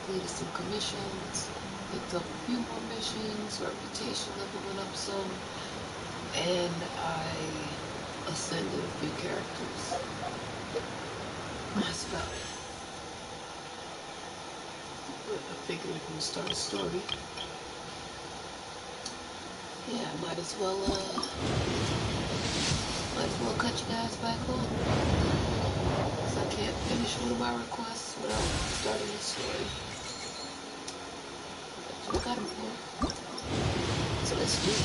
completed some commissions, picked up a few more missions, reputation level went up some, and I ascended a few characters. That's about it. But I figured if we start a story, yeah, might as well cut you guys back on. Because I can't finish one of my requests without starting a story. That's what I got them for. So let's do it.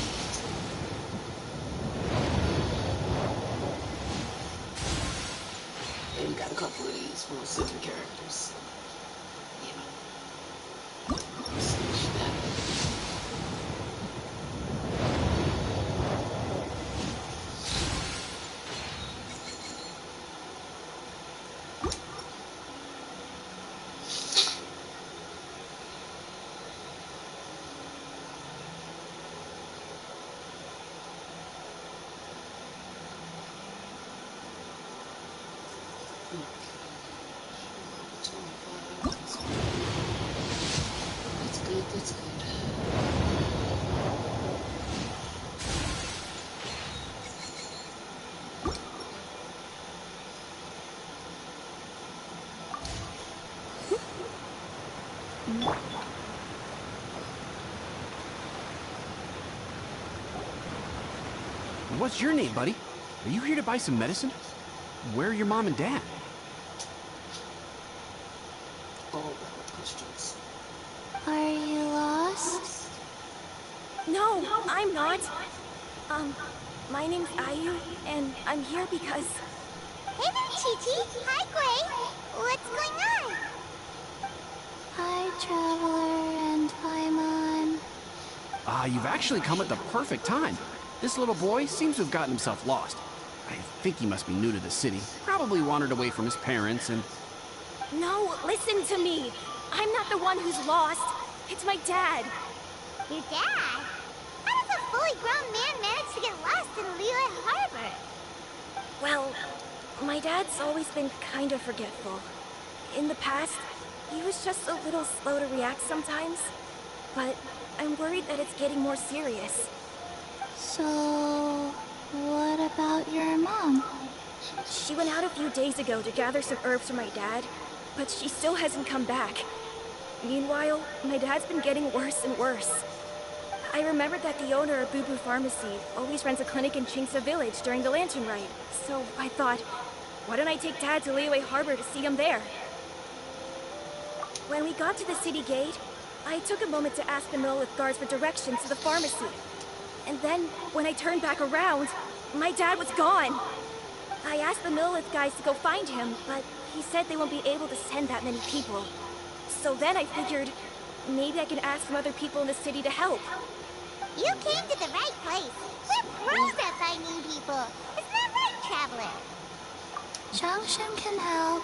And we got a couple of these from center characters. Yeah. Switch that. That's good. What's your name, buddy? Are you here to buy some medicine? Where are your mom and dad? All valid questions. Are you lost? No, I'm not. My name's Ayu, and I'm here because... Hey there, Chi-Chi. Hi, Gray. What's going on? Hi, Traveler and Paimon. You've actually come at the perfect time. This little boy seems to have gotten himself lost. I think he must be new to the city. Probably wandered away from his parents and... No, listen to me. I'm not the one who's lost. It's my dad. Your dad? How does a fully grown man manage to get lost in Liyue Harbor? Well, my dad's always been kind of forgetful. In the past, he was just a little slow to react sometimes. But I'm worried that it's getting more serious. So, what about your mom? She went out a few days ago to gather some herbs for my dad, but she still hasn't come back. Meanwhile, my dad's been getting worse and worse. I remembered that the owner of Boo Boo Pharmacy always runs a clinic in Chingsa Village during the Lantern Rite, so I thought, why don't I take Dad to Liyue Harbor to see him there? When we got to the city gate, I took a moment to ask the Millith guards for directions to the pharmacy. And then, when I turned back around, my dad was gone. I asked the Millith guys to go find him, but he said they won't be able to send that many people. So then I figured, maybe I can ask some other people in the city to help. You came to the right place. We're pros at finding people. Isn't that right, Traveler? Changshan can help.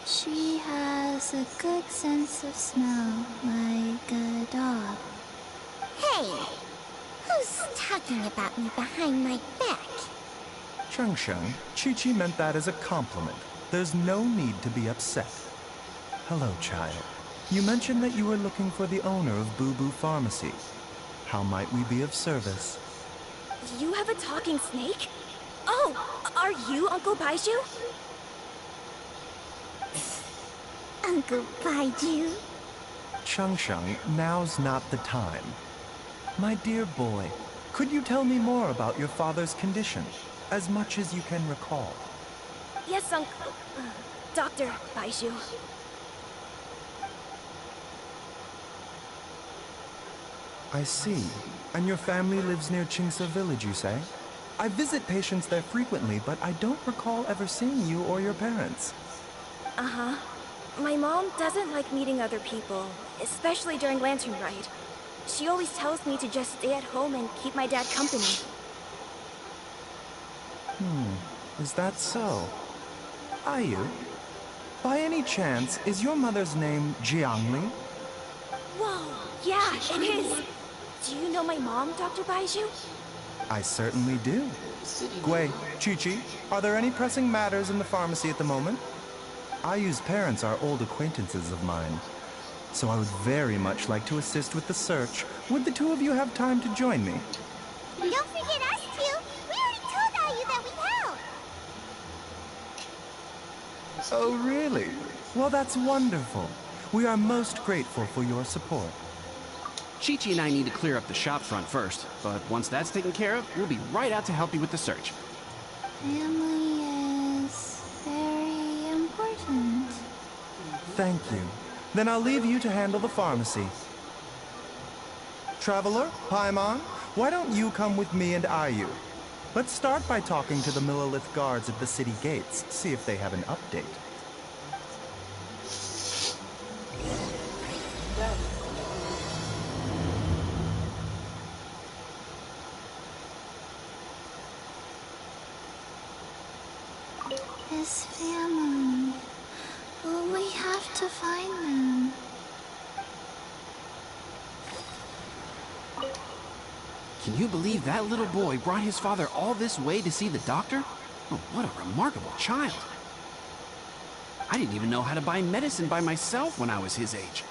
She has a good sense of smell, like a dog. Hey! Who's talking about me behind my back? Changshan, Chi-Chi meant that as a compliment. There's no need to be upset. Hello, child. You mentioned that you were looking for the owner of Boo Boo Pharmacy. How might we be of service? You have a talking snake? Oh, are you Uncle Baiju? Uncle Baiju? Changshan, now's not the time. My dear boy, could you tell me more about your father's condition, as much as you can recall? Yes, Uncle... Dr. Baiju. I see. And your family lives near Chingsa Village, you say? I visit patients there frequently, but I don't recall ever seeing you or your parents. Uh-huh. My mom doesn't like meeting other people, especially during Lantern Rite. She always tells me to just stay at home and keep my dad company. Is that so? Ayu, by any chance, is your mother's name Jiangli? Whoa, yeah, it is. Do you know my mom, Dr. Baiju? I certainly do. Gui, Chi-Chi, are there any pressing matters in the pharmacy at the moment? Ayu's parents are old acquaintances of mine. so I would very much like to assist with the search. Would the two of you have time to join me? Don't forget us two. We already told Ayu that we'd help. Oh, really? Well, that's wonderful. We are most grateful for your support. Chi-Chi and I need to clear up the shop front first, but once that's taken care of, we'll be right out to help you with the search. Family is very important. Thank you. Then I'll leave you to handle the pharmacy. Traveler, Paimon, why don't you come with me and Ayu? Let's start by talking to the Millilith guards at the city gates, see if they have an update. His family. Oh, we have to find them. Can you believe that little boy brought his father all this way to see the doctor? Oh, what a remarkable child. I didn't even know how to buy medicine by myself when I was his age.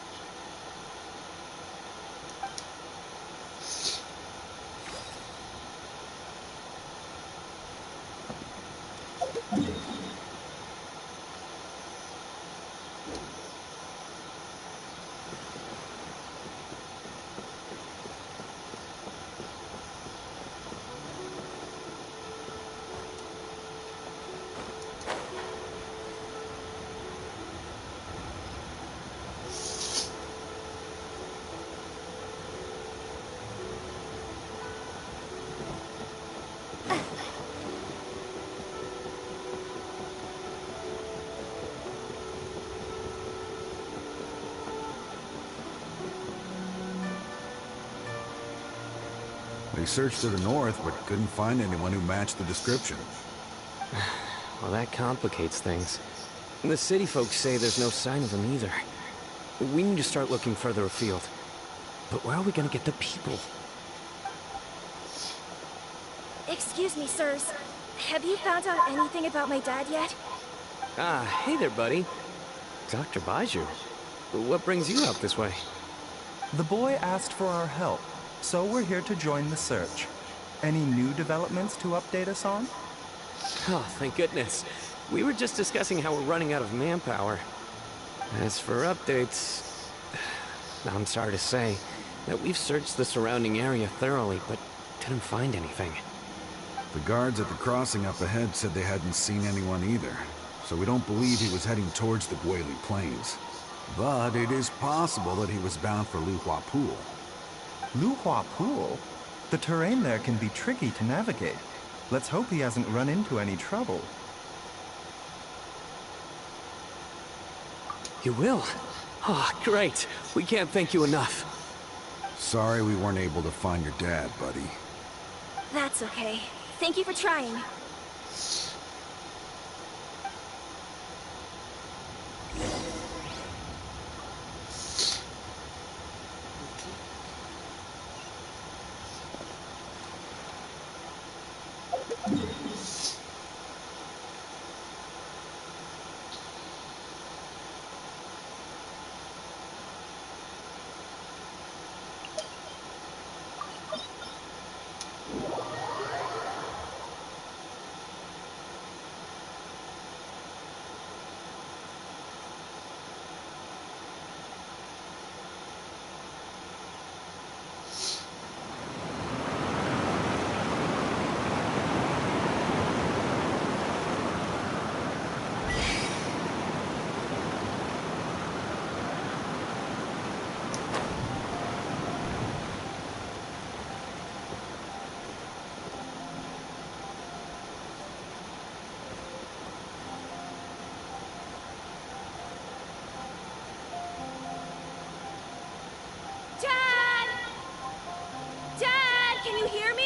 They searched to the north, but couldn't find anyone who matched the description. Well, that complicates things. The city folks say there's no sign of them either. We need to start looking further afield. But where are we gonna get the people? Excuse me, sirs. Have you found out anything about my dad yet? Ah, hey there, buddy. Dr. Baiju. What brings you out this way? The boy asked for our help, so we're here to join the search. Any new developments to update us on? Oh, thank goodness. We were just discussing how we're running out of manpower. As for updates... I'm sorry to say that we've searched the surrounding area thoroughly, but didn't find anything. The guards at the crossing up ahead said they hadn't seen anyone either, so we don't believe he was heading towards the Guili Plains. But it is possible that he was bound for Luhua Pool. Luhua Pool? The terrain there can be tricky to navigate. Let's hope he hasn't run into any trouble. You will? Oh, great. We can't thank you enough. Sorry we weren't able to find your dad, buddy. That's okay. Thank you for trying. Dad! Dad, can you hear me?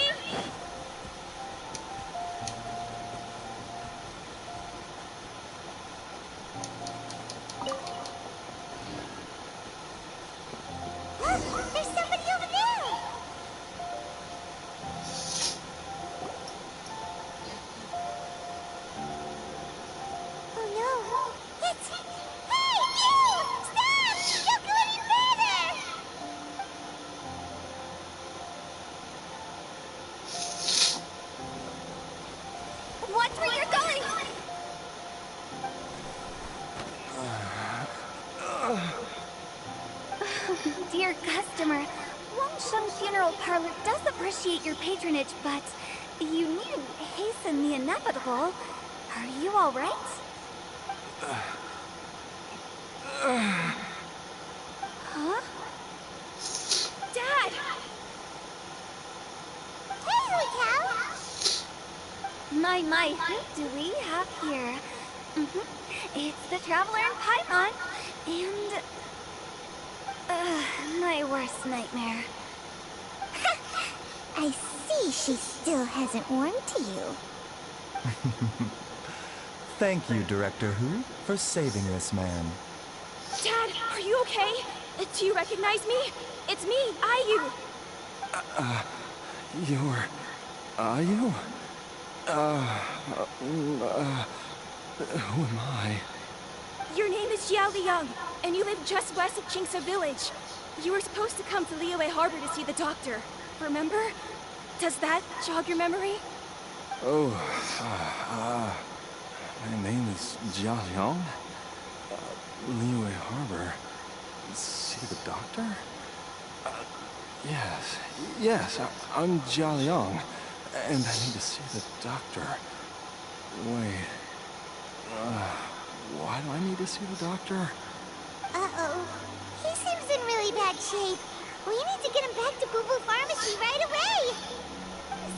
Look, there's somebody over there. Oh no. It's... Hey, you! Stop! Don't go any dear customer. Wangsheng Funeral Parlor does appreciate your patronage, but you needn't hasten the inevitable. Are you all right? Huh? Dad! Hey, Hotel! My, who do we have here? It's the Traveler in Paimon, and... my worst nightmare. I see she still hasn't warmed to you. Thank you, Director Who, for saving this man. Dad, are you okay? Do you recognize me? It's me, Ayu. You're... Are you? Who am I? Your name is Jiao Liang, and you live just west of Qingse Village. You were supposed to come to Liyue Harbor to see the doctor. Remember? Does that jog your memory? Oh, my name is Jia Liang. Liyue Harbor. See the doctor? Yes, I'm Jia Liang, and I need to see the doctor. Wait, why do I need to see the doctor? Uh-oh. He seems in really bad shape. We need to get him back to Boo Boo Pharmacy right away.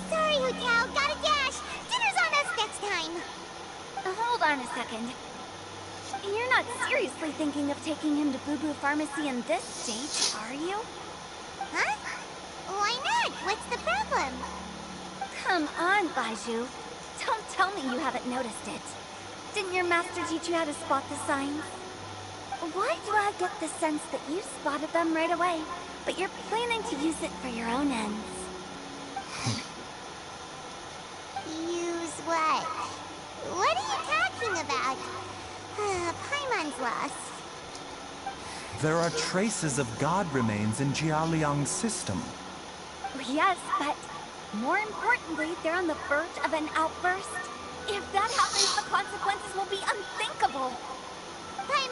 Sorry, Hotel. Gotta dash. Dinner's on us next time. Hold on a second. You're not seriously thinking of taking him to Boo Boo Pharmacy in this state, are you? Huh? Why not? What's the problem? Come on, Baizhu. Don't tell me you haven't noticed it. Didn't your master teach you how to spot the signs? Why do I get the sense that you spotted them right away, but you're planning to use it for your own ends? Use what? What are you talking about? Paimon's lost. There are traces of god remains in Jia Liang's system. Yes, but more importantly, they're on the verge of an outburst. If that happens, the consequences will be unthinkable.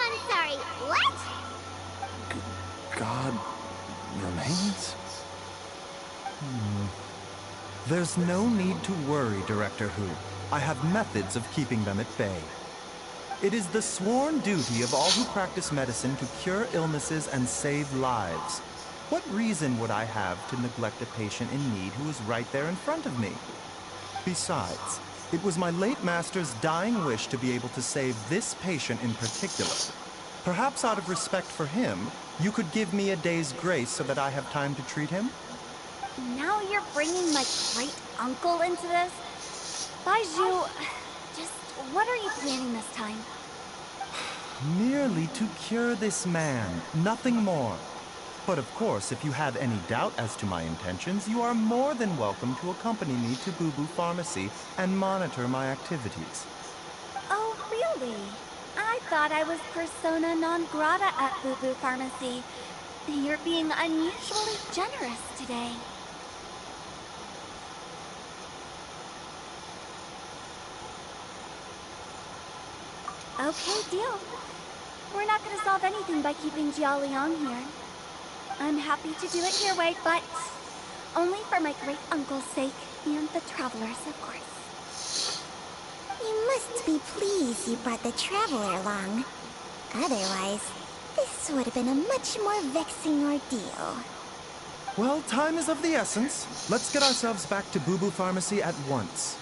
I'm sorry. What? God remains? There's no need to worry, Director Who. I have methods of keeping them at bay. It is the sworn duty of all who practice medicine to cure illnesses and save lives. What reason would I have to neglect a patient in need who is right there in front of me? Besides, it was my late master's dying wish to be able to save this patient in particular. Perhaps out of respect for him, you could give me a day's grace so that I have time to treat him? Now you're bringing my great uncle into this? Baizhu, just what are you planning this time? Merely to cure this man, nothing more. But of course, if you have any doubt as to my intentions, you are more than welcome to accompany me to Boo Boo Pharmacy and monitor my activities. Oh, really? I thought I was persona non grata at Boo Boo Pharmacy. You're being unusually generous today. Okay, deal. We're not gonna solve anything by keeping Jia Liang here. I'm happy to do it your way, but only for my great uncle's sake and the travelers, of course. You must be pleased you brought the traveler along. Otherwise, this would have been a much more vexing ordeal. Well, time is of the essence. Let's get ourselves back to Boo Boo Pharmacy at once.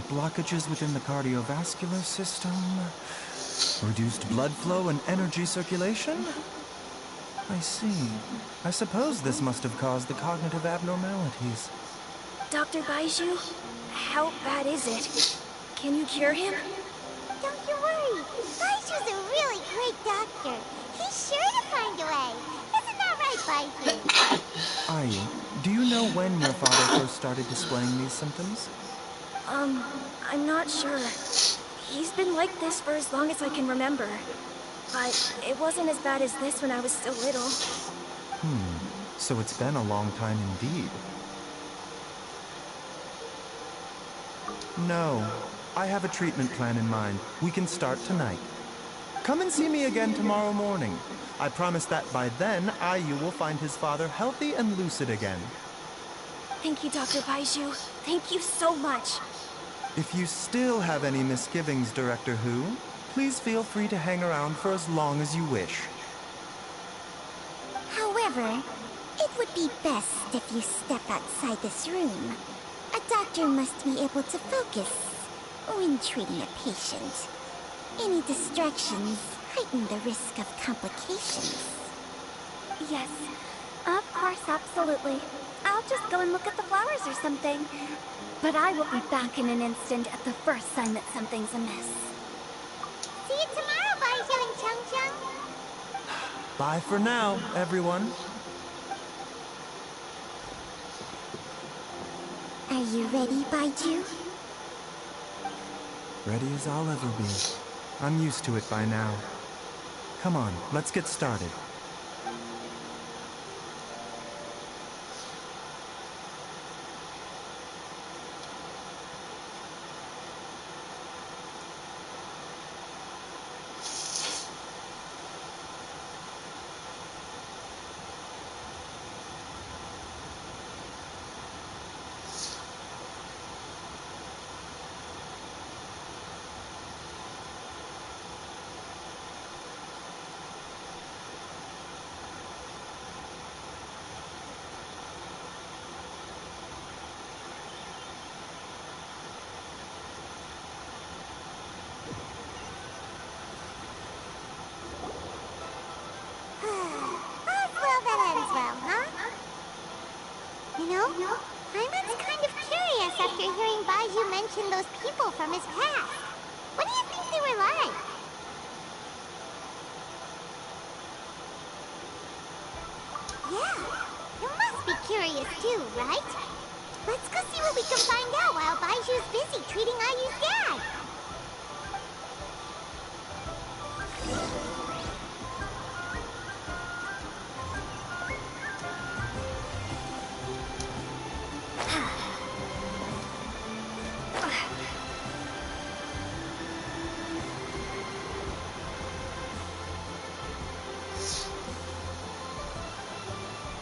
Blockages within the cardiovascular system, reduced blood flow and energy circulation? I see. I suppose this must have caused the cognitive abnormalities. Dr. Baizhu, how bad is it? Can you cure him? Don't you worry. Baizhu's a really great doctor. He's sure to find a way. Isn't that right, Baizhu? Ai, do Do you know when your father first started displaying these symptoms? I'm not sure. He's been like this for as long as I can remember. But it wasn't as bad as this when I was still little. So it's been a long time indeed. No, I have a treatment plan in mind. We can start tonight. Come and see me again tomorrow morning. I promise that by then, Ayu will find his father healthy and lucid again. Thank you, Dr. Baiju. Thank you so much. If you still have any misgivings, Director Who, please feel free to hang around for as long as you wish. However, it would be best if you step outside this room. A doctor must be able to focus when treating a patient. Any distractions heighten the risk of complications. Yes, of course, absolutely. I'll just go and look at the flowers or something. But I will be back in an instant at the first sign that something's amiss. See you tomorrow, Baizhu and Chung Chung. Bye for now, everyone. Are you ready, Baiju? Ready as I'll ever be. I'm used to it by now. Come on, let's get started. All's well that ends well, huh? You know, Hyman's kind of curious after hearing Baiju mention those people from his past. What do you think they were like? Yeah, you must be curious too, right? Let's go see what we can find out while Baiju's busy treating Ayu's dad.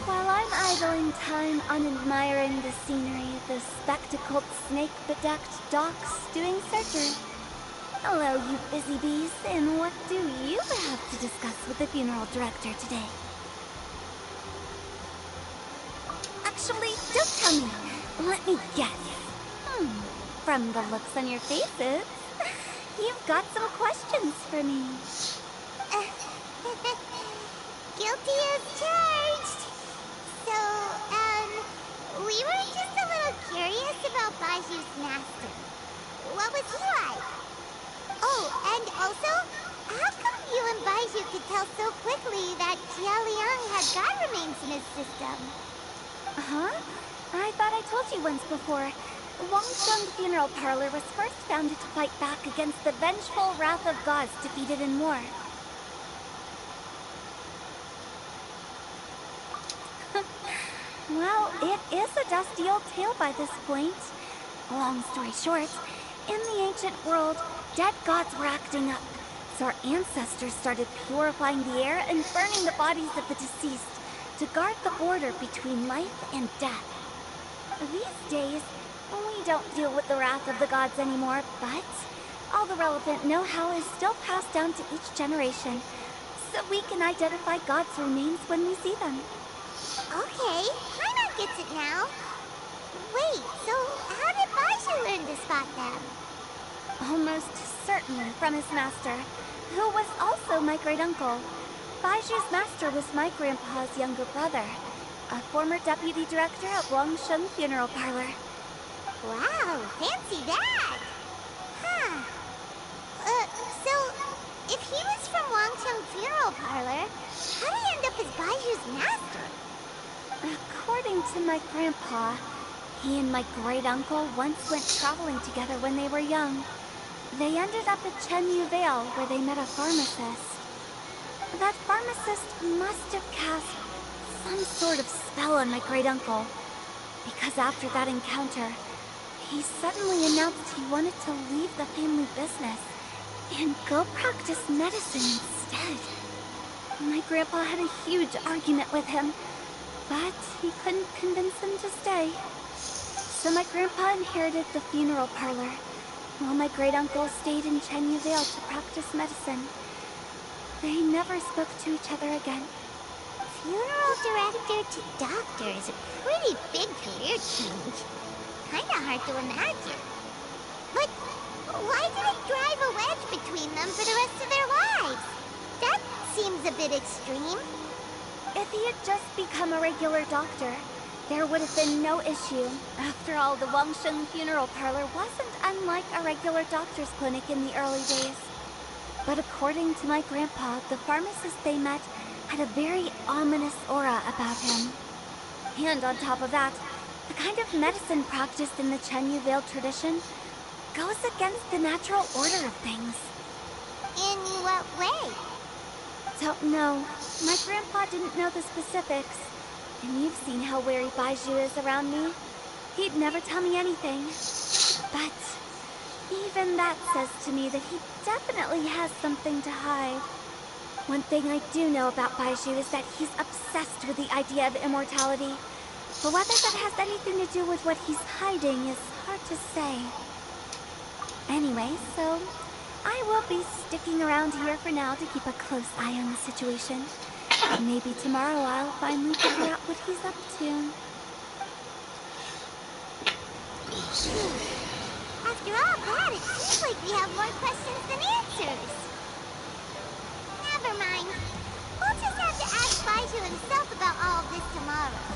While I'm idling time on admiring the scenery, the spectacled snake-bedecked docs doing surgery. Hello, you busy bees, and what do you have to discuss with the funeral director today? Actually, don't tell me. Let me guess. From the looks on your faces, you've got some questions for me. Guilty as charged. So, we were just a little curious about Baiju's master. What was he like? Oh, and also, how come you and Baiju could tell so quickly that Jia Liang had god remains in his system? Huh? I thought I told you once before. Wangsheng Funeral Parlor was first founded to fight back against the vengeful wrath of gods defeated in war. Well, it is a dusty old tale by this point. Long story short, in the ancient world, dead gods were acting up, so our ancestors started purifying the air and burning the bodies of the deceased to guard the border between life and death. These days, we don't deal with the wrath of the gods anymore, but all the relevant know-how is still passed down to each generation, so we can identify gods' remains when we see them. Okay, Paimon gets it now. Wait, so how did Baiju learn to spot them? Almost certainly from his master, who was also my great-uncle. Baiju's master was my grandpa's younger brother, a former deputy director at Wangsheng Funeral Parlor. Wow, fancy that! Huh. So, if he was from Wangcheng Funeral Parlor, how did he end up as Baiju's master? According to my grandpa. He and my great-uncle once went traveling together when they were young. They ended up at Chenyu Vale, where they met a pharmacist. That pharmacist must have cast some sort of spell on my great-uncle, because after that encounter, he suddenly announced he wanted to leave the family business and go practice medicine instead. My grandpa had a huge argument with him, but he couldn't convince him to stay. So my grandpa inherited the funeral parlor, while my great-uncle stayed in Chenyu Vale to practice medicine. They never spoke to each other again. Funeral director to doctor is a pretty big career change. Kinda hard to imagine. But why did it drive a wedge between them for the rest of their lives? That seems a bit extreme. If he had just become a regular doctor, there would have been no issue. After all, the Wangsheng funeral parlor wasn't unlike a regular doctor's clinic in the early days. But according to my grandpa, the pharmacist they met had a very ominous aura about him. And on top of that, the kind of medicine practiced in the Chenyu Vale tradition goes against the natural order of things. In what way? Don't know. My grandpa didn't know the specifics. And you've seen how wary Baiju is around me. He'd never tell me anything. But even that says to me that he definitely has something to hide. One thing I do know about Baiju is that he's obsessed with the idea of immortality. But whether that has anything to do with what he's hiding is hard to say. Anyway, so I will be sticking around here for now to keep a close eye on the situation. Maybe tomorrow I'll finally figure out what he's up to. After all that, it seems like we have more questions than answers. Never mind. We'll just have to ask Baiju himself about all of this tomorrow.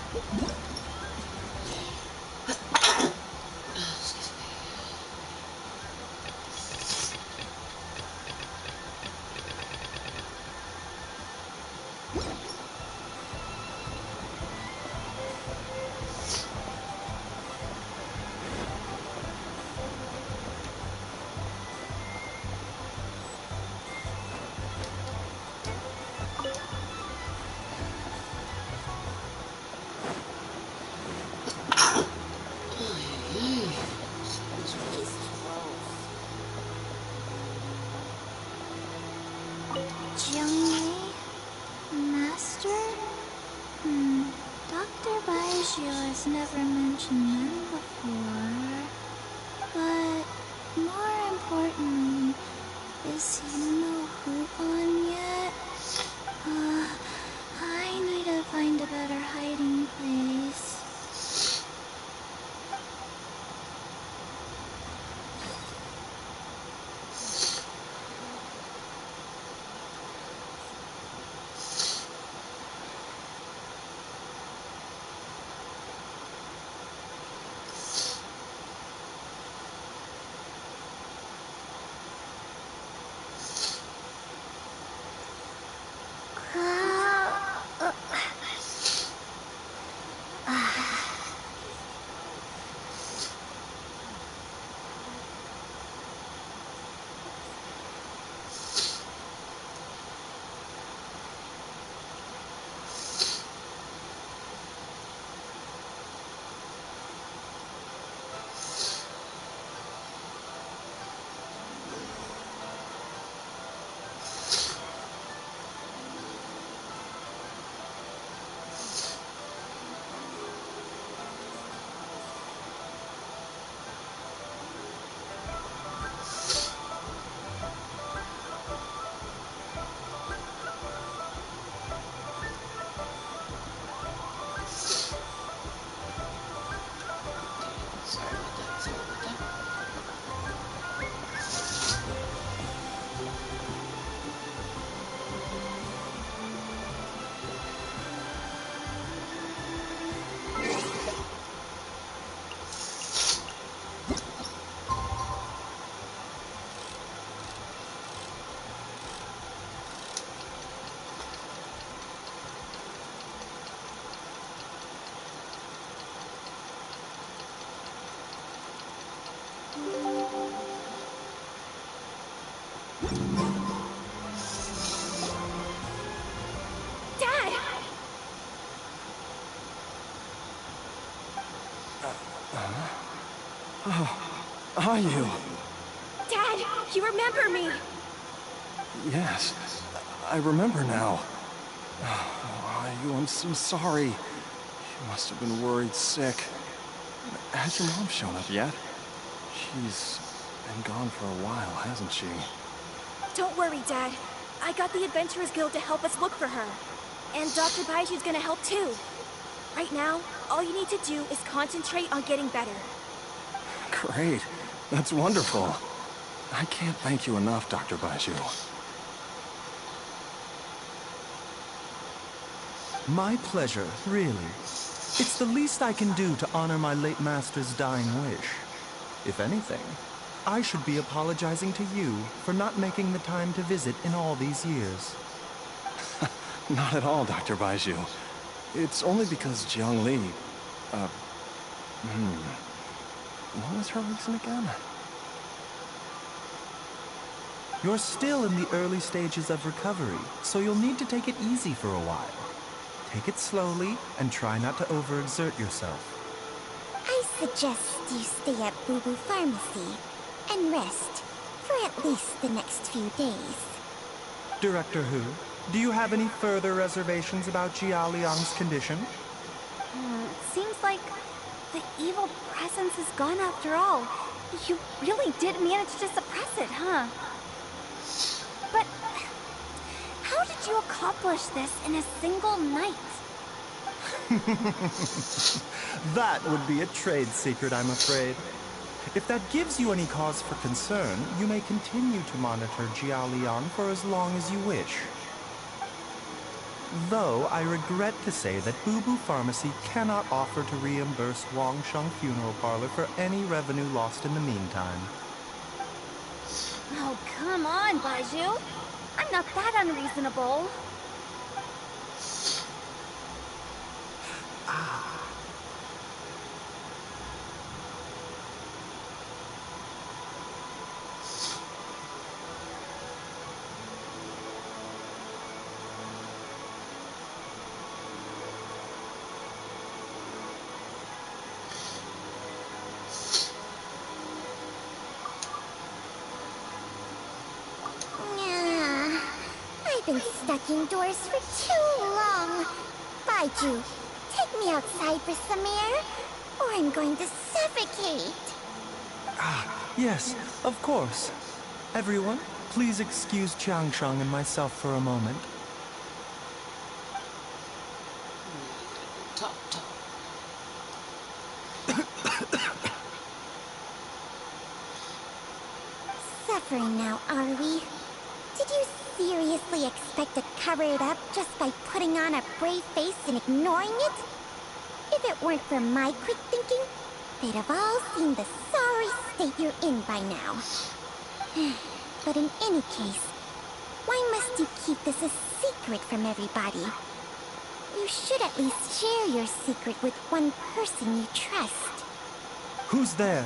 Excuse me. Jiangwei? Master? Dr. Baiju has never mentioned them before. But more importantly, is he in the Huban yet? I need to find a better hiding place. Dad! Are you? Dad, you remember me! Yes, I remember now. I'm so sorry. You must have been worried sick. Has your mom shown up yet? She's been gone for a while, hasn't she? Don't worry, Dad. I got the Adventurers Guild to help us look for her. And Dr. Baiju's gonna help too. Right now, all you need to do is concentrate on getting better. Great. That's wonderful. I can't thank you enough, Dr. Baiju. My pleasure, really. It's the least I can do to honor my late master's dying wish. If anything, I should be apologizing to you for not making the time to visit in all these years. Not at all, Dr. Baiju. It's only because Jiang Li... What was her reason again? You're still in the early stages of recovery, so you'll need to take it easy for a while. Take it slowly and try not to overexert yourself. I suggest you stay at Boo Boo Pharmacy and rest for at least the next few days. Director Hu, do you have any further reservations about Jia Liang's condition? Seems like the evil presence is gone after all. You really did manage to suppress it, huh? But how did you accomplish this in a single night? That would be a trade secret, I'm afraid. If that gives you any cause for concern, you may continue to monitor Jia Liang for as long as you wish. Though I regret to say that Boo Boo Pharmacy cannot offer to reimburse Wang Sheng Funeral Parlor for any revenue lost in the meantime. Oh, come on, Baiju. I'm not that unreasonable. I've been stuck indoors for too long. Baiju, take me outside for some air, or I'm going to suffocate. Yes, of course. Everyone, please excuse Changsheng and myself for a moment. Talk, talk. Suffering now, are we? Did you seriously expect to cover it up just by putting on a brave face and ignoring it? If it weren't for my quick thinking, they'd have all seen the sorry state you're in by now. But in any case, why must you keep this a secret from everybody? You should at least share your secret with one person you trust. Who's there?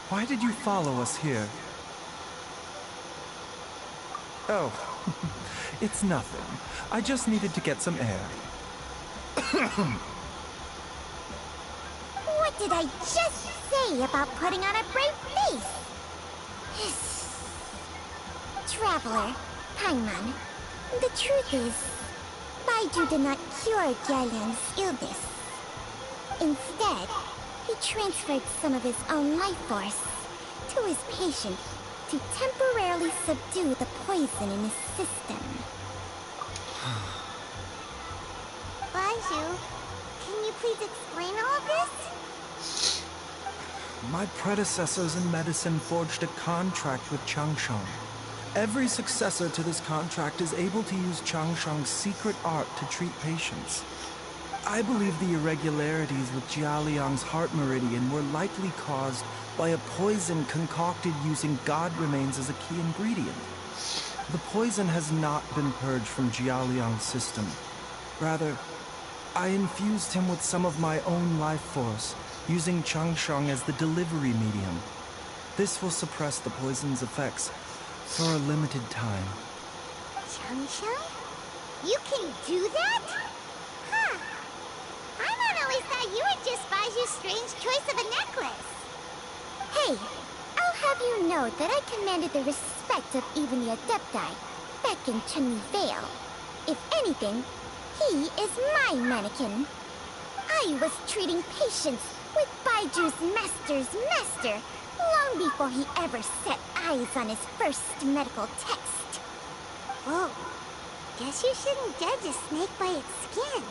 Why did you follow us here? Oh, it's nothing. I just needed to get some air. What did I just say about putting on a brave face? Traveler, Paimon, the truth is, Baiju did not cure Jialiang's illness. Instead, he transferred some of his own life force to his patient to temporarily subdue the poison in his system. Baiju, can you please explain all of this? My predecessors in medicine forged a contract with Changsheng. Every successor to this contract is able to use Changsheng's secret art to treat patients. I believe the irregularities with Jia Liang's heart meridian were likely caused by a poison concocted using god remains as a key ingredient. The poison has not been purged from Jialiang's system. Rather, I infused him with some of my own life force, using Changsheng as the delivery medium. This will suppress the poison's effects for a limited time. Changsheng? You can do that? Huh. Paimon always thought you were just Baiju's strange choice of a necklace. Hey, I'll have you know that I commanded the respect of even the Adepti back in Chenli Vale. If anything, he is my mannequin. I was treating patients with Baiju's master's master long before he ever set eyes on his first medical text. Whoa. Guess you shouldn't judge a snake by its skin.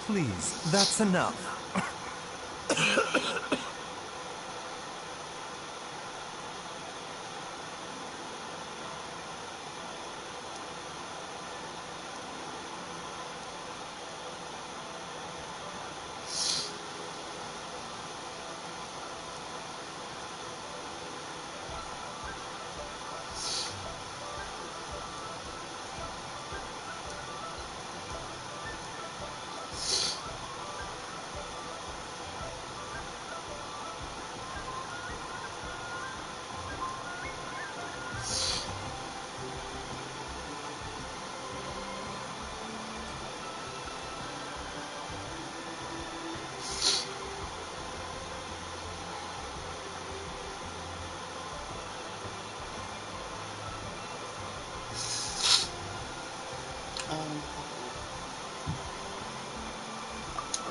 Please, that's enough.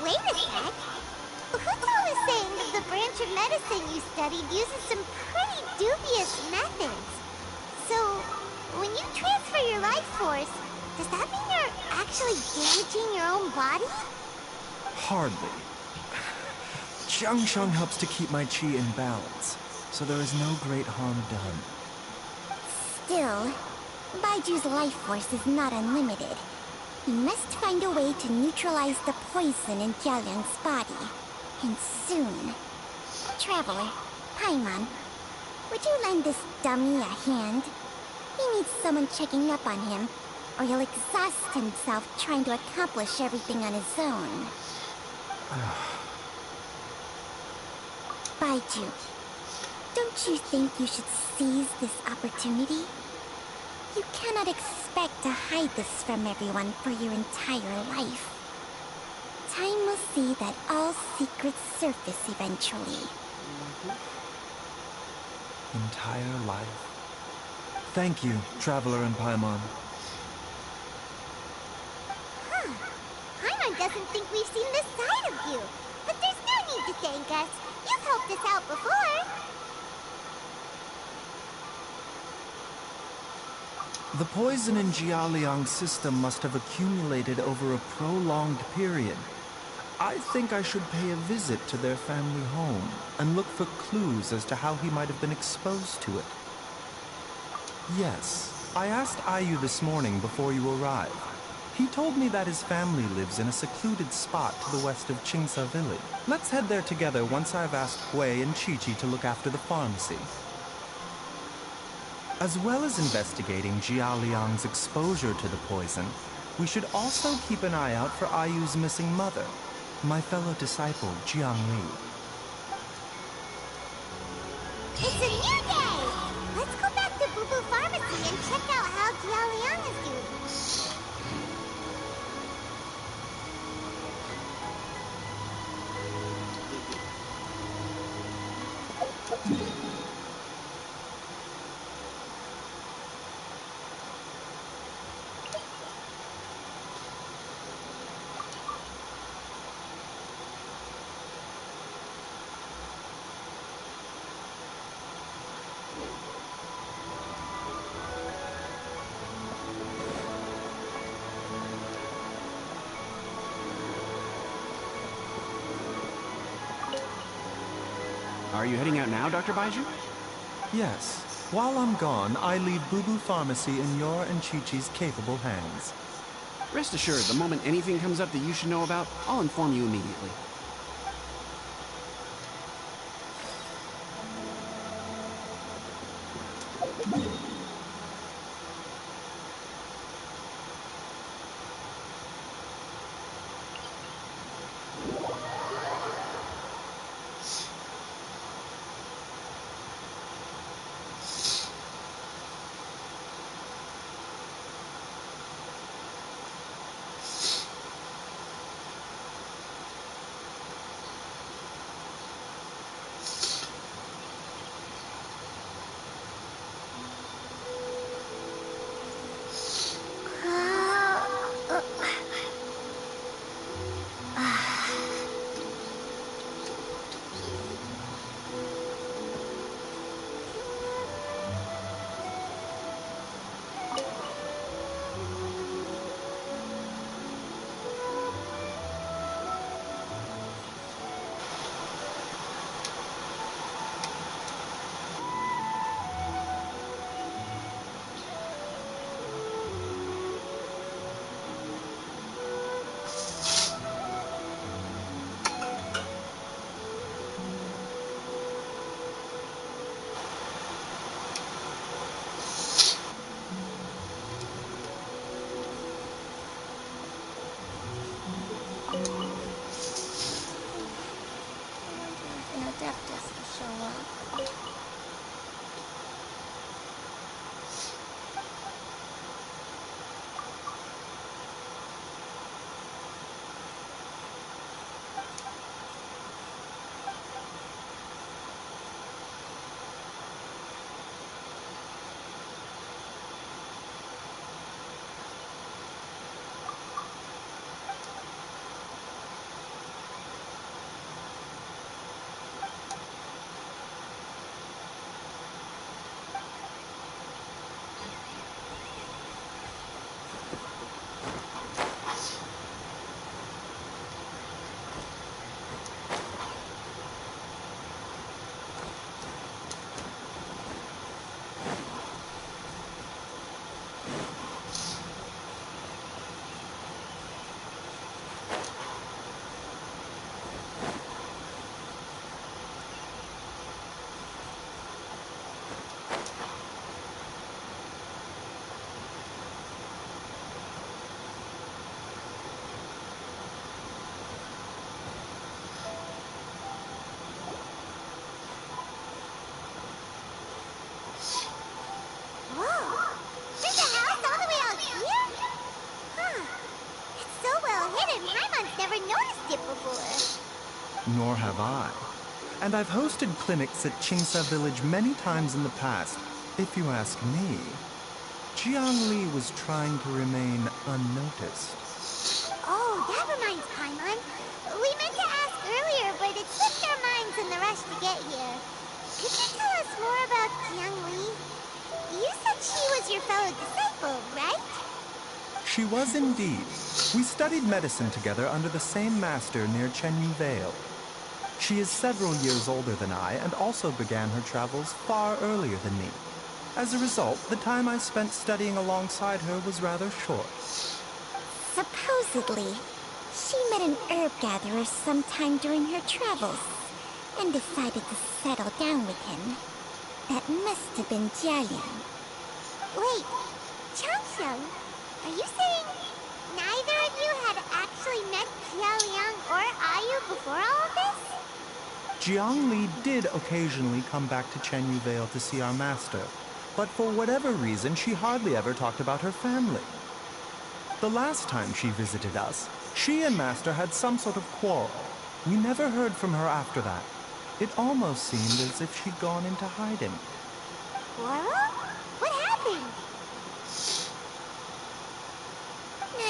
Wait a sec. Hutul is saying that the branch of medicine you studied uses some pretty dubious methods. So, when you transfer your life force, does that mean you're actually damaging your own body? Hardly. Changsheng helps to keep my chi in balance, so there is no great harm done. Still, Baiju's life force is not unlimited. We must find a way to neutralize the poison in Jialiang's body. And soon. Traveler, Paimon, would you lend this dummy a hand? He needs someone checking up on him, or he'll exhaust himself trying to accomplish everything on his own. Baiju, don't you think you should seize this opportunity? You cannot expect to hide this from everyone for your entire life. Time will see that all secrets surface eventually. Entire life. Thank you, Traveler and Paimon. Huh. Paimon doesn't think we've seen this side of you. But there's no need to thank us. You've helped us out before. The poison in Jialiang's system must have accumulated over a prolonged period. I think I should pay a visit to their family home and look for clues as to how he might have been exposed to it. Yes, I asked Ayu this morning before you arrived. He told me that his family lives in a secluded spot to the west of Qingsa village. Let's head there together once I've asked Hui and Chi-Chi to look after the pharmacy. As well as investigating Jialiang's exposure to the poison, we should also keep an eye out for Ayu's missing mother, my fellow disciple, Jiangli. It's a new day! Let's go back to Boo Boo Pharmacy and check out how Jialiang is doing. Are you heading out now, Dr. Baiju? Yes. While I'm gone, I leave Boo Boo Pharmacy in your and Chi-Chi's capable hands. Rest assured, the moment anything comes up that you should know about, I'll inform you immediately. it before. Nor have I. And I've hosted clinics at Qingsa Village many times in the past. If you ask me, Jiang Li was trying to remain unnoticed. Oh, that reminds Paimon. We meant to ask earlier, but it slipped our minds in the rush to get here. Could you tell us more about Jiang Li? You said she was your fellow disciple, right? She was indeed. We studied medicine together under the same master near Chenyu Vale. She is several years older than I and also began her travels far earlier than me. As a result, the time I spent studying alongside her was rather short. Supposedly, she met an herb gatherer sometime during her travels and decided to settle down with him. That must have been Jiayang. Wait, Changsheng, are you saying neither of you had actually met Jialiang or Ayu before all of this? Jiang Li did occasionally come back to Chenyu Vale to see our master, but for whatever reason, she hardly ever talked about her family. The last time she visited us, she and Master had some sort of quarrel. We never heard from her after that. It almost seemed as if she'd gone into hiding. Quarrel? What happened?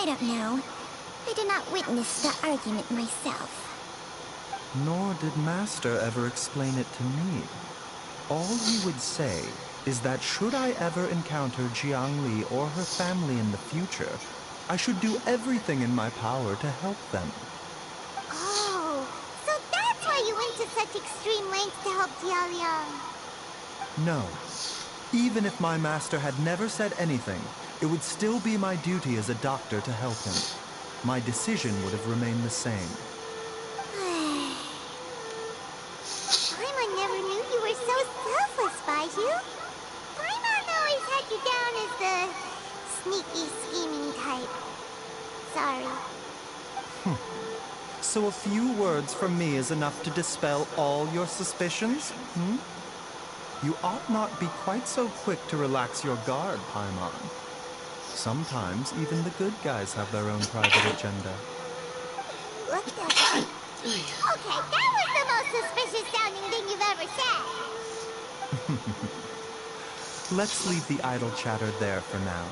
I don't know. I did not witness the argument myself. Nor did Master ever explain it to me. All he would say is that should I ever encounter Jiang Li or her family in the future, I should do everything in my power to help them. Oh, so that's why you went to such extreme lengths to help Jialiang. No. Even if my master had never said anything, it would still be my duty as a doctor to help him. My decision would have remained the same. Paimon never knew you were so selfless, Baiju. Paimon always had you down as the sneaky, scheming type. Sorry. So a few words from me is enough to dispel all your suspicions? You ought not be quite so quick to relax your guard, Paimon. Sometimes even the good guys have their own private agenda. What the... Okay, that was the most suspicious sounding thing you've ever said. Let's leave the idle chatter there for now.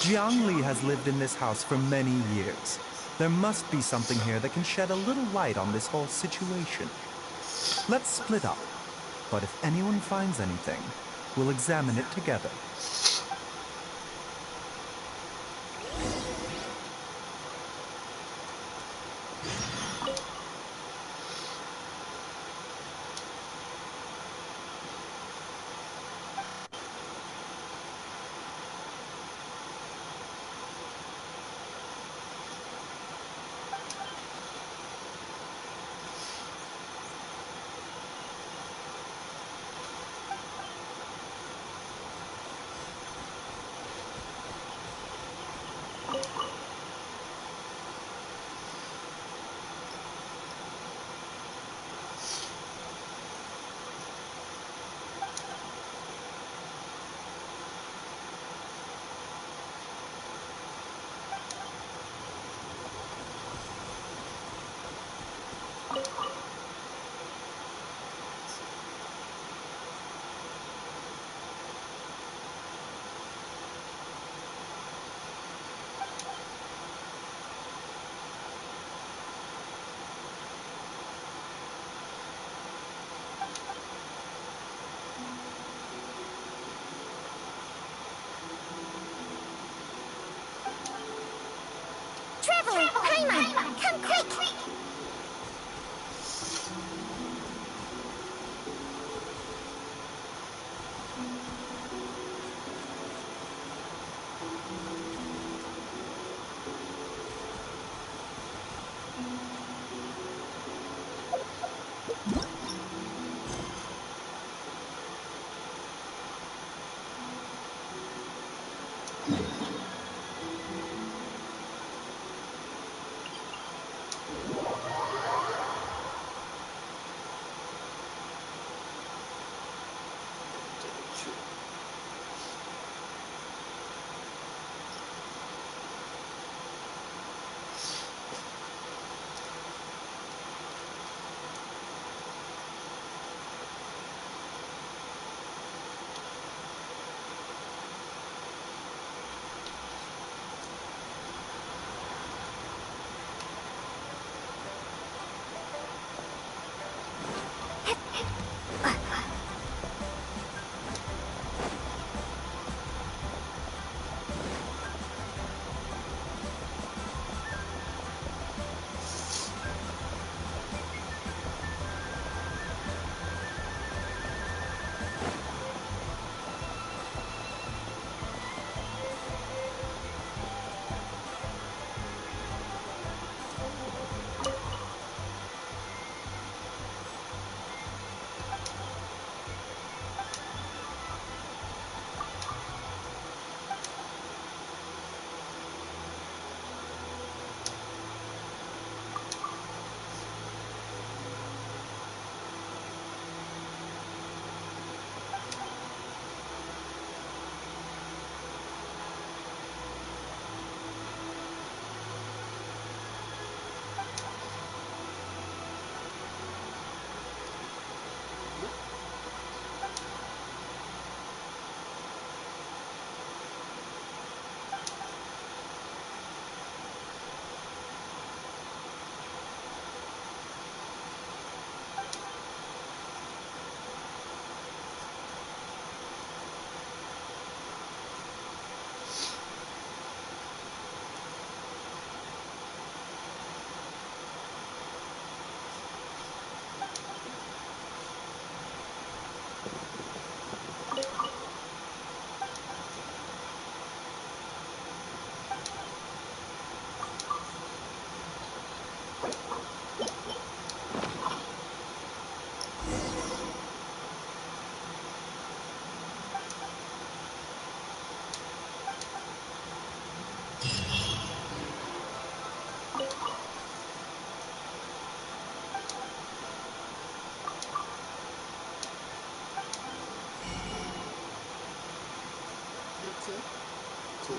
Jiang Li has lived in this house for many years. There must be something here that can shed a little light on this whole situation. Let's split up. But if anyone finds anything, we'll examine it together. Traveler, Paimon, come quick! Okay. Cool.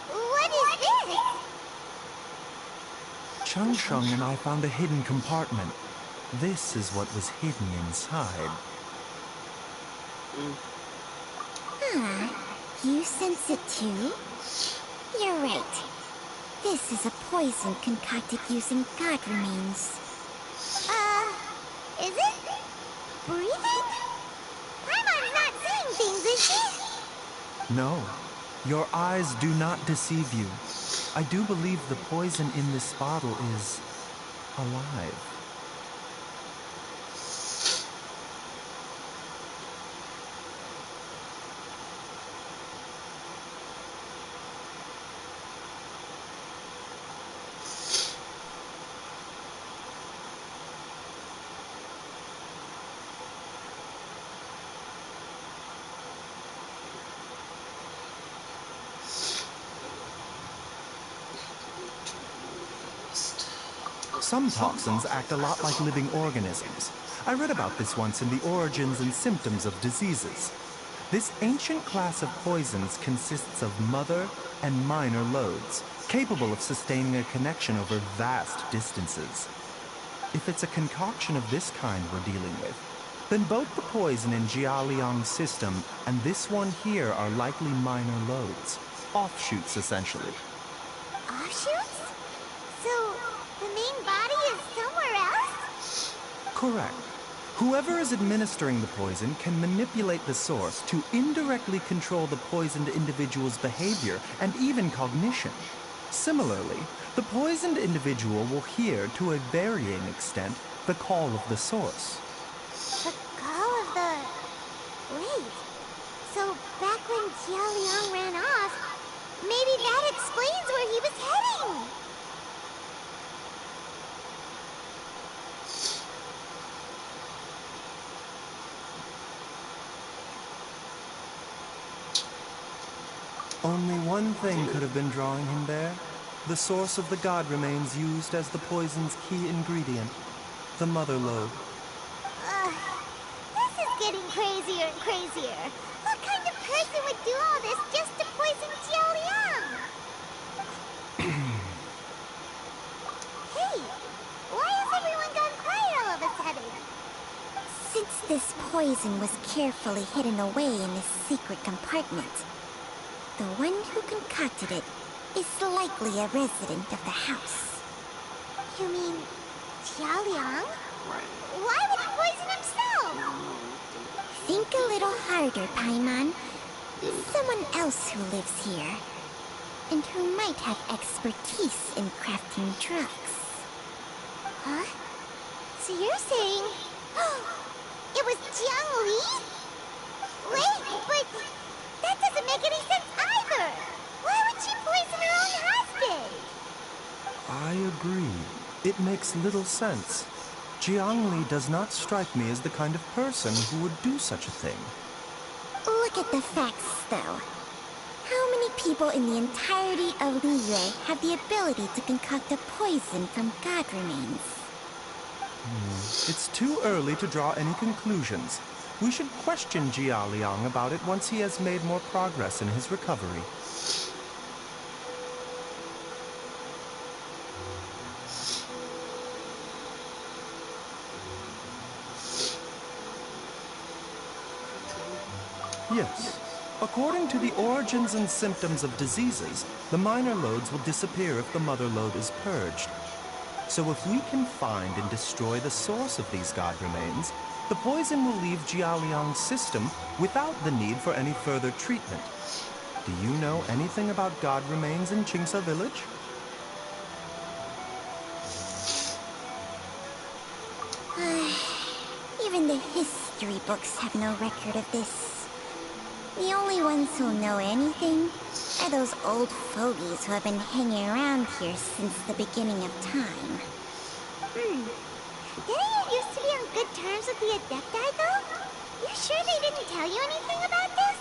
What is this? Chung Shung and I found a hidden compartment. This is what was hidden inside. You sense it too? You're right. This is a poison concocted using god remains. Is it? Breathing? Paimon's not seeing things, is she? No, your eyes do not deceive you. I do believe the poison in this bottle is alive. Some toxins act a lot like living organisms. I read about this once in The Origins and Symptoms of Diseases. This ancient class of poisons consists of mother and minor loads, capable of sustaining a connection over vast distances. If it's a concoction of this kind we're dealing with, then both the poison in Jia Liang's system and this one here are likely minor loads. Offshoots, essentially. Offshoots? So, the main body is somewhere else? Correct. Whoever is administering the poison can manipulate the source to indirectly control the poisoned individual's behavior and even cognition. Similarly, the poisoned individual will hear, to a varying extent, the call of the source. The call of the... Wait. So, back when Jia Liang ran off, maybe that explains where he was heading! Only one thing could have been drawing him there. The source of the god remains used as the poison's key ingredient, the mother lobe. This is getting crazier and crazier. What kind of person would do all this just to poison Jia Liang? Hey, why has everyone gone quiet all of a sudden? Since this poison was carefully hidden away in this secret compartment, the one who concocted it is likely a resident of the house. You mean Jiao Liang? Right. Why would he poison himself? Think a little harder, Paimon. There we go. Someone else who lives here, and who might have expertise in crafting drugs. Huh? So you're saying... it was Jiang Li? Wait, but that doesn't make any sense either! Why would she poison her own husband? I agree. It makes little sense. Jiang Li does not strike me as the kind of person who would do such a thing. Look at the facts, though. How many people in the entirety of Liyue have the ability to concoct a poison from god remains? It's too early to draw any conclusions. We should question Jia Liang about it once he has made more progress in his recovery. Yes. According to the origins and symptoms of diseases, the minor loads will disappear if the mother load is purged. So if we can find and destroy the source of these god remains, the poison will leave Jialiang's system without the need for any further treatment. Do you know anything about god remains in Qingsa village? Even the history books have no record of this. The only ones who know anything are those old fogies who have been hanging around here since the beginning of time. Didn't you used to be on good terms with the Adepti, though? You sure they didn't tell you anything about this?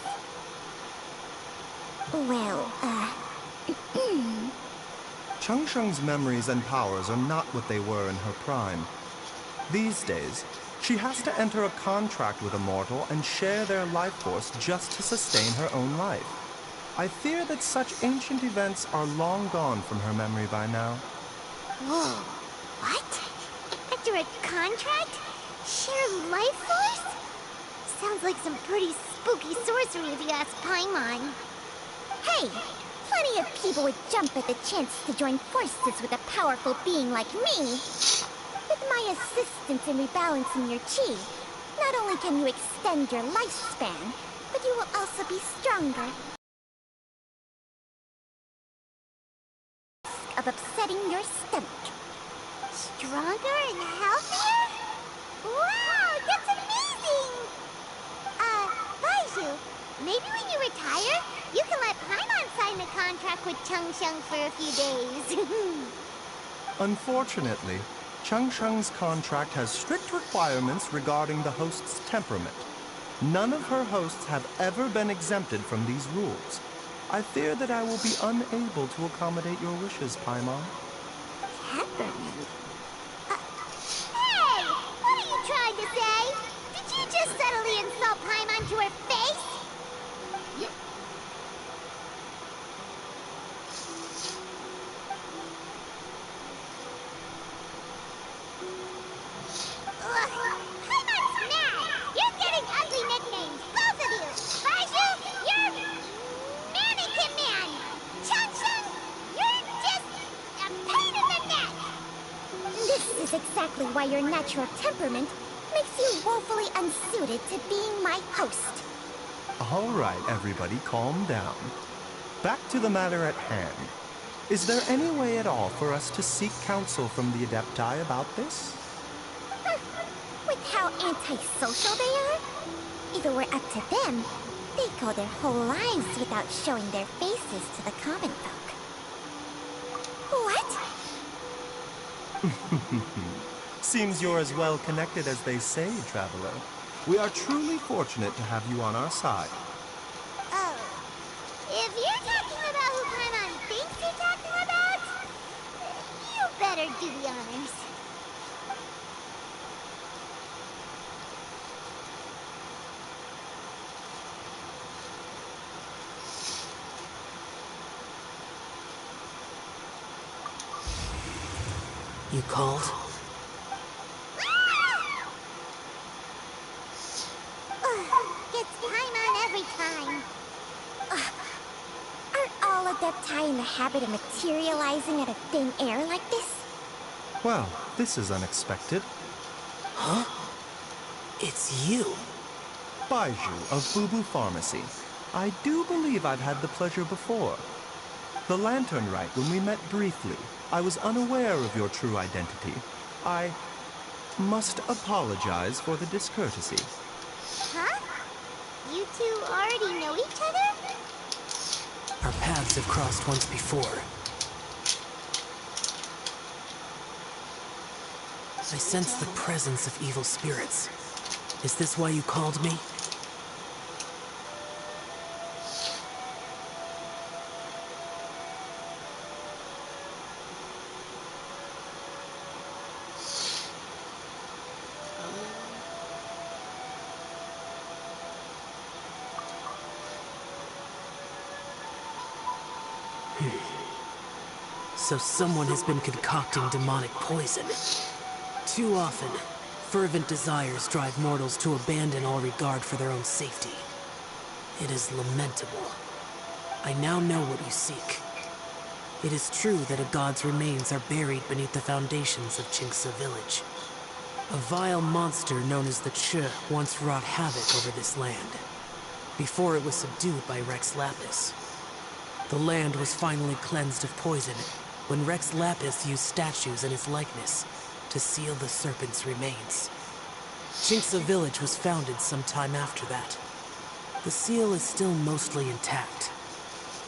Well, Changsheng's memories and powers are not what they were in her prime. These days, she has to enter a contract with a mortal and share their life force just to sustain her own life. I fear that such ancient events are long gone from her memory by now. Whoa, what? After a contract? Share life force? Sounds like some pretty spooky sorcery if you ask Paimon. Hey, plenty of people would jump at the chance to join forces with a powerful being like me. With my assistance in rebalancing your chi, not only can you extend your lifespan, but you will also be stronger. Of upsetting your stomach. Stronger and healthier? Wow, that's amazing! Baizhu, maybe when you retire, you can let Paimon sign the contract with Changsheng for a few days. Unfortunately, Changsheng's contract has strict requirements regarding the host's temperament. None of her hosts have ever been exempted from these rules. I fear that I will be unable to accommodate your wishes, Paimon. Temperament? Hey! What are you trying to say? Did you just subtly insult Paimon to her face? Yep. Ugh, Paimon's mad! You're getting ugly nicknames, both of you! Baizhu, you're... Mannequin Man! Changsheng, you're just... a pain in the neck! This is exactly why your natural temperament makes you woefully unsuited to being my host. All right, everybody, calm down. Back to the matter at hand. Is there any way at all for us to seek counsel from the Adepti about this? With how antisocial they are? If it were up to them, they'd go their whole lives without showing their faces to the common folk. What? Seems you're as well connected as they say, Traveler. We are truly fortunate to have you on our side. Oh. If you're talking about who Paimon thinks you're talking about, you better do the honors. You called? It's Paimon every time. Aren't all Adepti reptile in the habit of materializing out of thin air like this? Well, this is unexpected. Huh? It's you. Baiju of Boo Boo Pharmacy. I do believe I've had the pleasure before. The Lantern Rite, when we met briefly, I was unaware of your true identity. I must apologize for the discourtesy. Huh? You two already know each other? Our paths have crossed once before. I sense the presence of evil spirits. Is this why you called me? So someone has been concocting demonic poison. Too often, fervent desires drive mortals to abandon all regard for their own safety. It is lamentable. I now know what you seek. It is true that a god's remains are buried beneath the foundations of Chinksa village. A vile monster known as the Che once wrought havoc over this land, before it was subdued by Rex Lapis. The land was finally cleansed of poison when Rex Lapis used statues in his likeness to seal the serpent's remains. Chinksa village was founded some time after that. The seal is still mostly intact.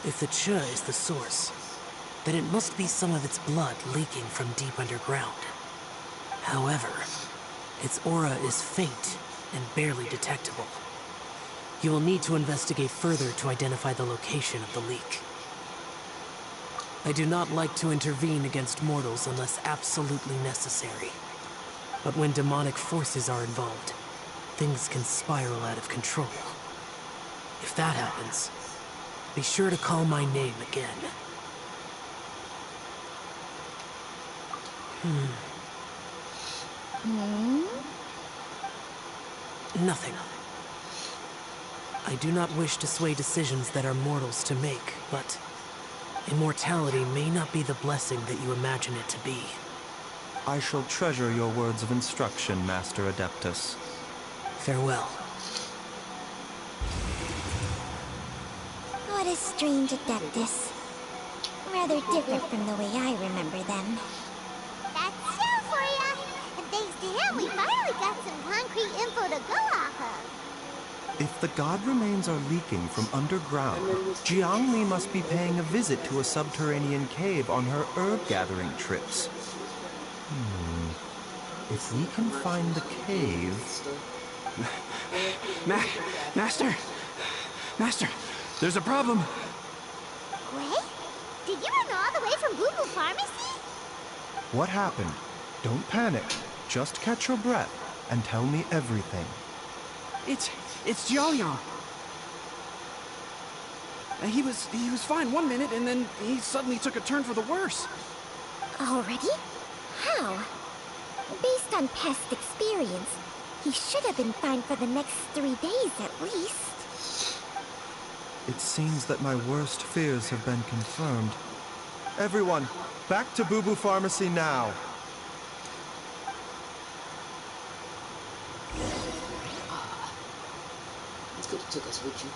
If the Che is the source, then it must be some of its blood leaking from deep underground. However, its aura is faint and barely detectable. You will need to investigate further to identify the location of the leak. I do not like to intervene against mortals unless absolutely necessary. But when demonic forces are involved, things can spiral out of control. If that happens, be sure to call my name again. Nothing. I do not wish to sway decisions that are mortals to make, but immortality may not be the blessing that you imagine it to be. I shall treasure your words of instruction, Master Adeptus. Farewell. What a strange Adeptus. Rather different from the way I remember them. That's Shell for ya! And thanks to him, we finally got some concrete info to go off of. If the god remains are leaking from underground, Jiangli must be paying a visit to a subterranean cave on her herb-gathering trips. If we can find the cave... Master! Master! There's a problem! What? Did you run all the way from Boo Boo Pharmacy? What happened? Don't panic. Just catch your breath and tell me everything. It's Jiaoyang. He was fine one minute, and then he suddenly took a turn for the worse. Already? How? Based on past experience, he should have been fine for the next 3 days at least. It seems that my worst fears have been confirmed. Everyone, back to Boo Boo Pharmacy now. It's good you took us with you.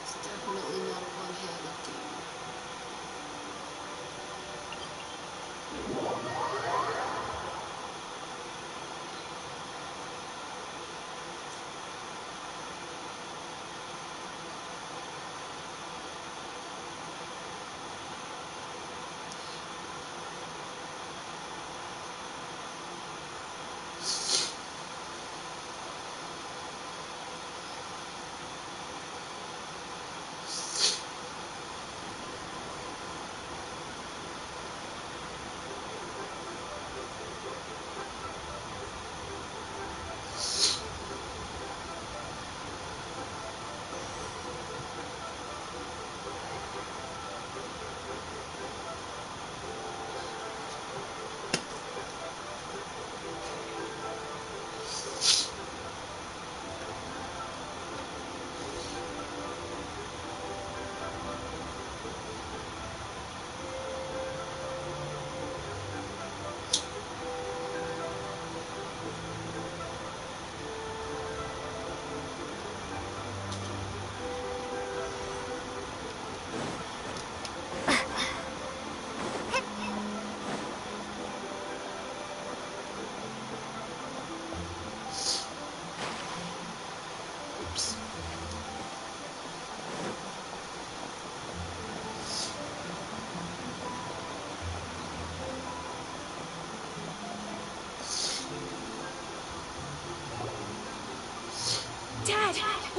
It's definitely not a one-handed team.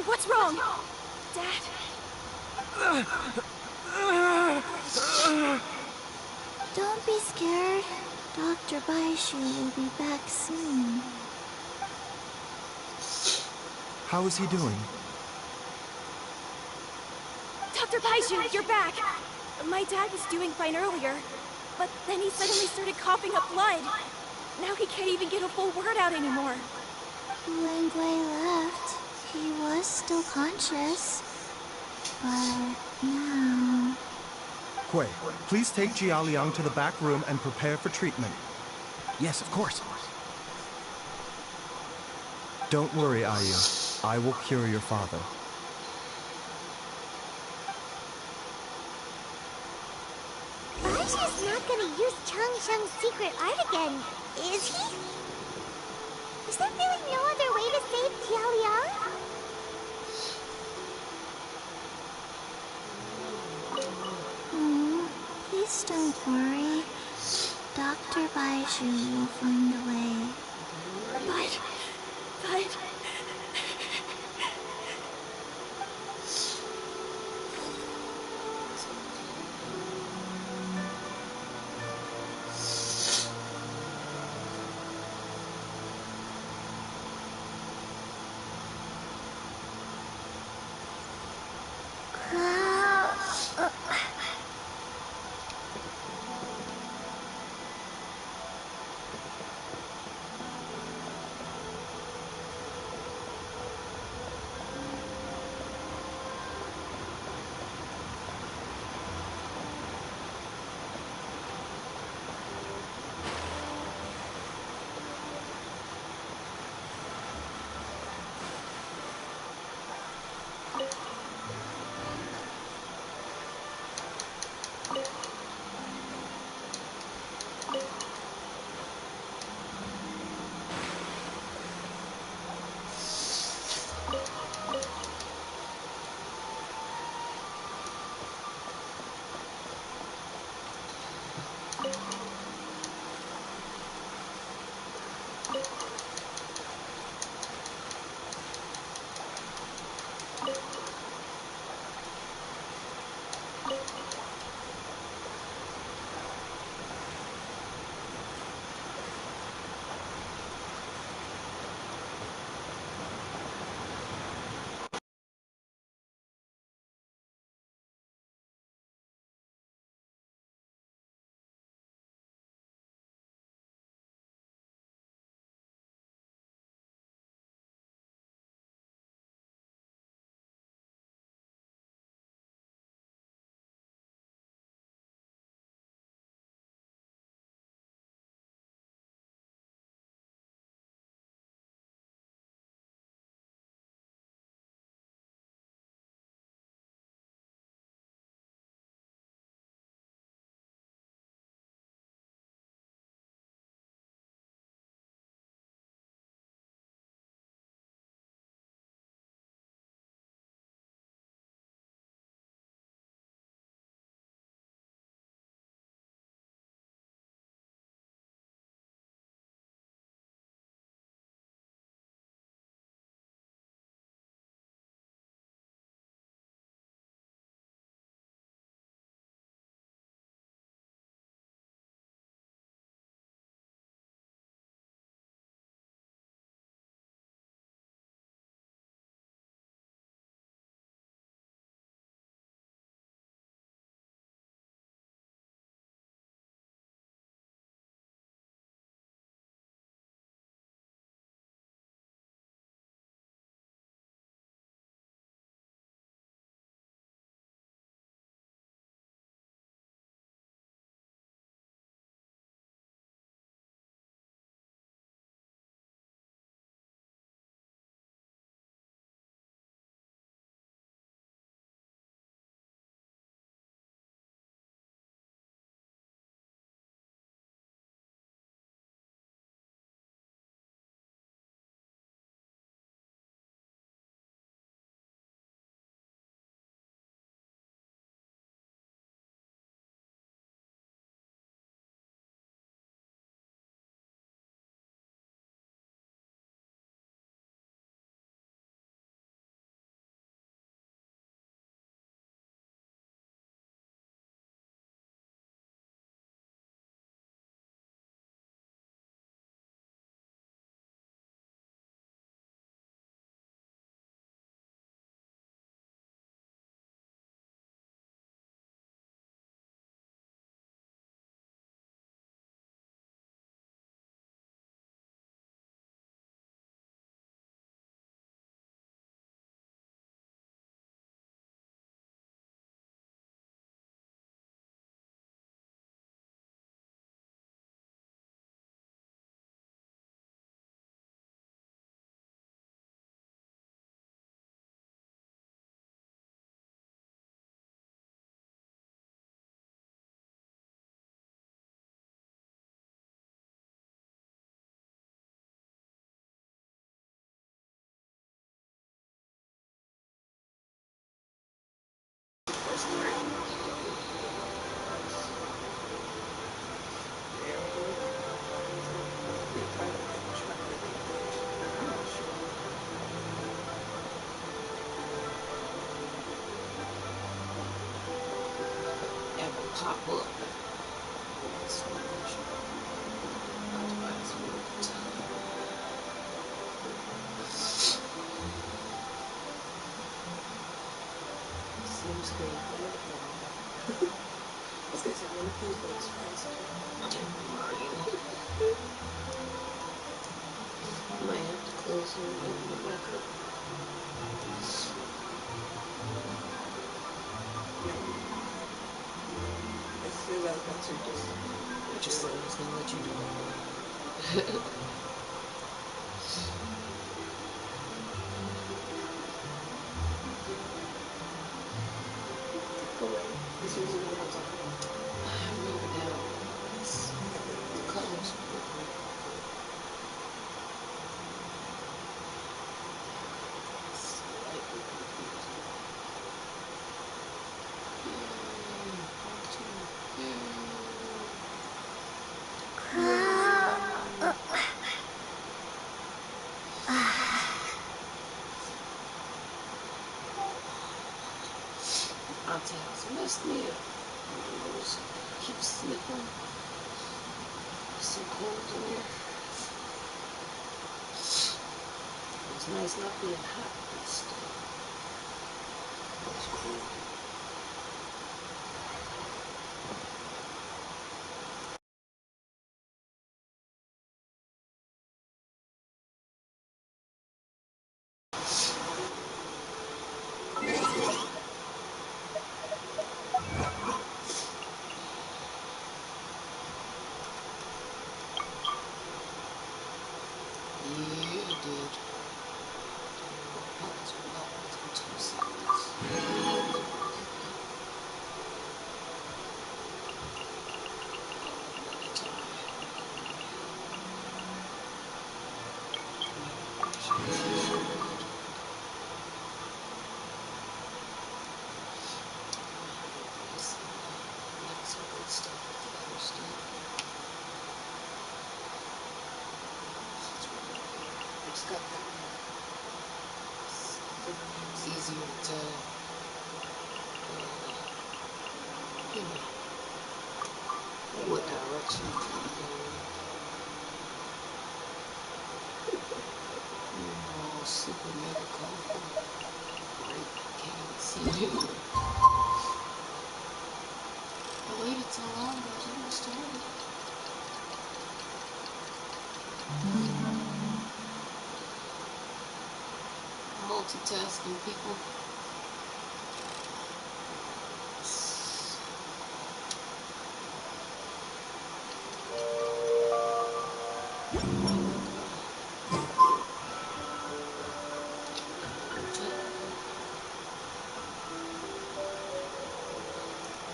What's wrong? Dad? Don't be scared. Dr. Baishu will be back soon. How is he doing? Dr. Baiju, you're back! My dad was doing fine earlier, but then he suddenly started coughing up blood. Now he can't even get a full word out anymore. When Gui left, he was still conscious. But now... Hui, please take Jia Liang to the back room and prepare for treatment. Yes, of course. Don't worry, Ayu. I will cure your father. Baishu's not gonna use Chang Sheng's secret art again, is he? Is there really no other way to save Jiao Liang? Please don't worry. Dr. Baishu will find a way. But... Pop up. Slow motion. My device will time. Seems good. I was gonna say one of these things fast. Mine. Might have to close them and open it back up. I feel like that's your just. I just said I was gonna let you do that one. Away. This usually what I'm talking about. I remember now. The colors were great. Slightly confusing. Yay! Part 2. Yay! Auntie House messed me up. Nose keeps sniffing. It's so cold in here. It's nice not being hot, but still. It's cool. Yeah, it did. Pause for about 2 seconds. Another time. Some good stuff with the first stuff. It's got that it's easier to tell, you know, what direction it's gonna go in. Oh, super mega colorful. Great, can't even see it. I waited so long, but I was almost started. Multitasking people.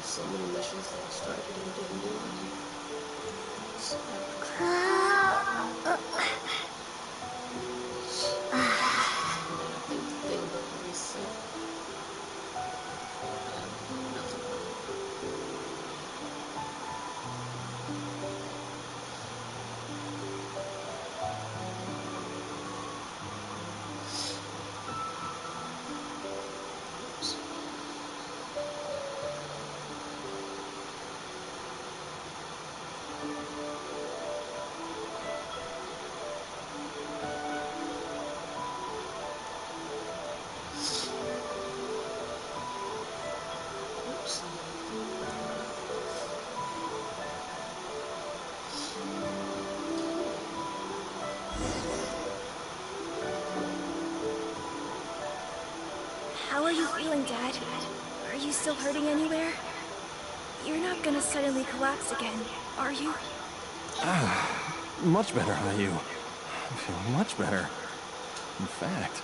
So many missions that I started and didn't do it. It's never and then I think the thing will reset. Nothing wrong. Oops. Oops. How are you feeling, Dad? Are you still hurting anywhere? You're not gonna suddenly collapse again, are you? Much better, Ayu. I'm feeling much better. In fact,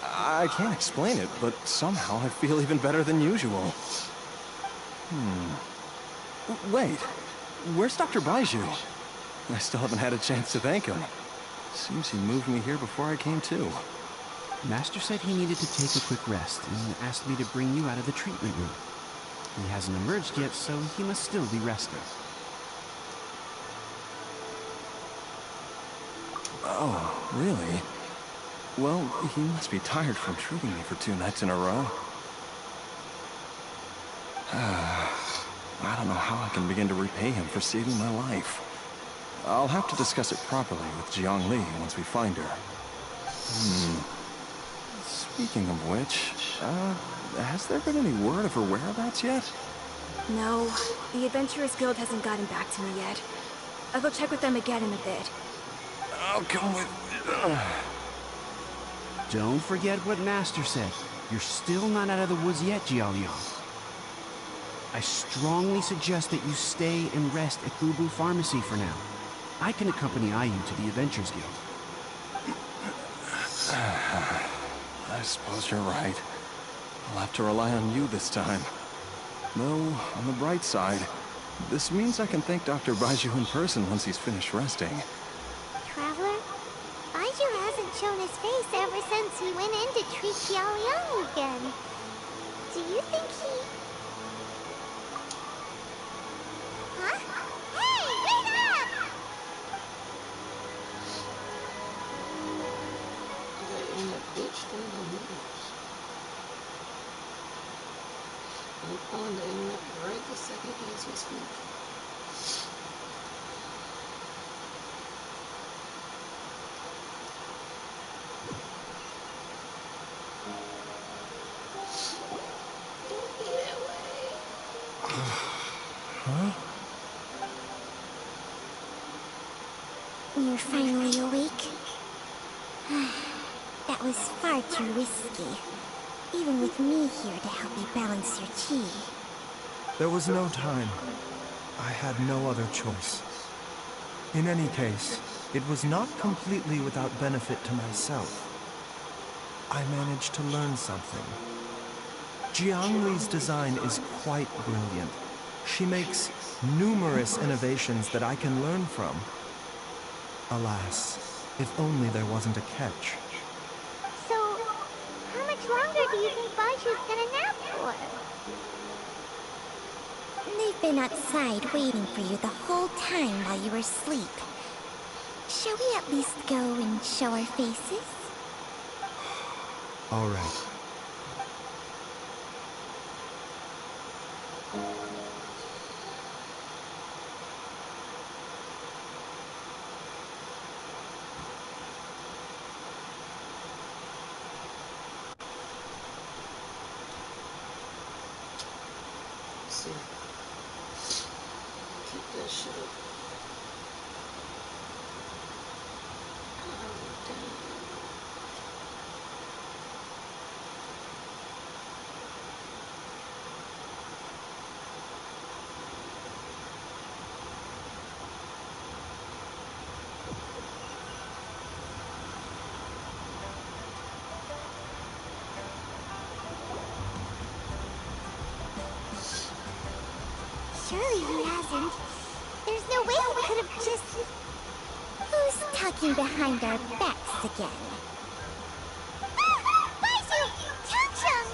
I can't explain it, but somehow I feel even better than usual. Wait, where's Dr. Baiju? I still haven't had a chance to thank him. Seems he moved me here before I came to. Master said he needed to take a quick rest and asked me to bring you out of the treatment room. He hasn't emerged yet, so he must still be resting. Oh, really? Well, he must be tired from treating me for 2 nights in a row. I don't know how I can begin to repay him for saving my life. I'll have to discuss it properly with Jiang Li once we find her. Speaking of which, has there been any word of her whereabouts yet? No, the Adventurers Guild hasn't gotten back to me yet. I'll go check with them again in a bit. I'll come with... Don't forget what Master said. You're still not out of the woods yet, Jialiang. I strongly suggest that you stay and rest at Boo Boo Pharmacy for now. I can accompany IU to the Adventurers Guild. I suppose you're right. I'll have to rely on you this time. Though, on the bright side, this means I can thank Dr. Baiju in person once he's finished resting. Traveler, Baiju hasn't shown his face ever since he went in to treat Xiaoliang again. Do you think he... Huh? Hey, wait up! Okay, and that bitch thing on news. I'm on the internet right this second as we speak. Don't be that way. Huh? You're finally awake? That was far too risky. Even with me here to help you balance your chi. There was no time. I had no other choice. In any case, it was not completely without benefit to myself. I managed to learn something. Jiang Li's design is quite brilliant. She makes numerous innovations that I can learn from. Alas, if only there wasn't a catch. So, how much longer do you think Baiju's gonna nap for? They've been outside waiting for you the whole time while you were asleep. Shall we at least go and show our faces? All right. Let's see. Keep that shit up. Surely he hasn't. There's no way he could have just... Who's talking behind our backs again? Ah! Baiju! Chang-Chang!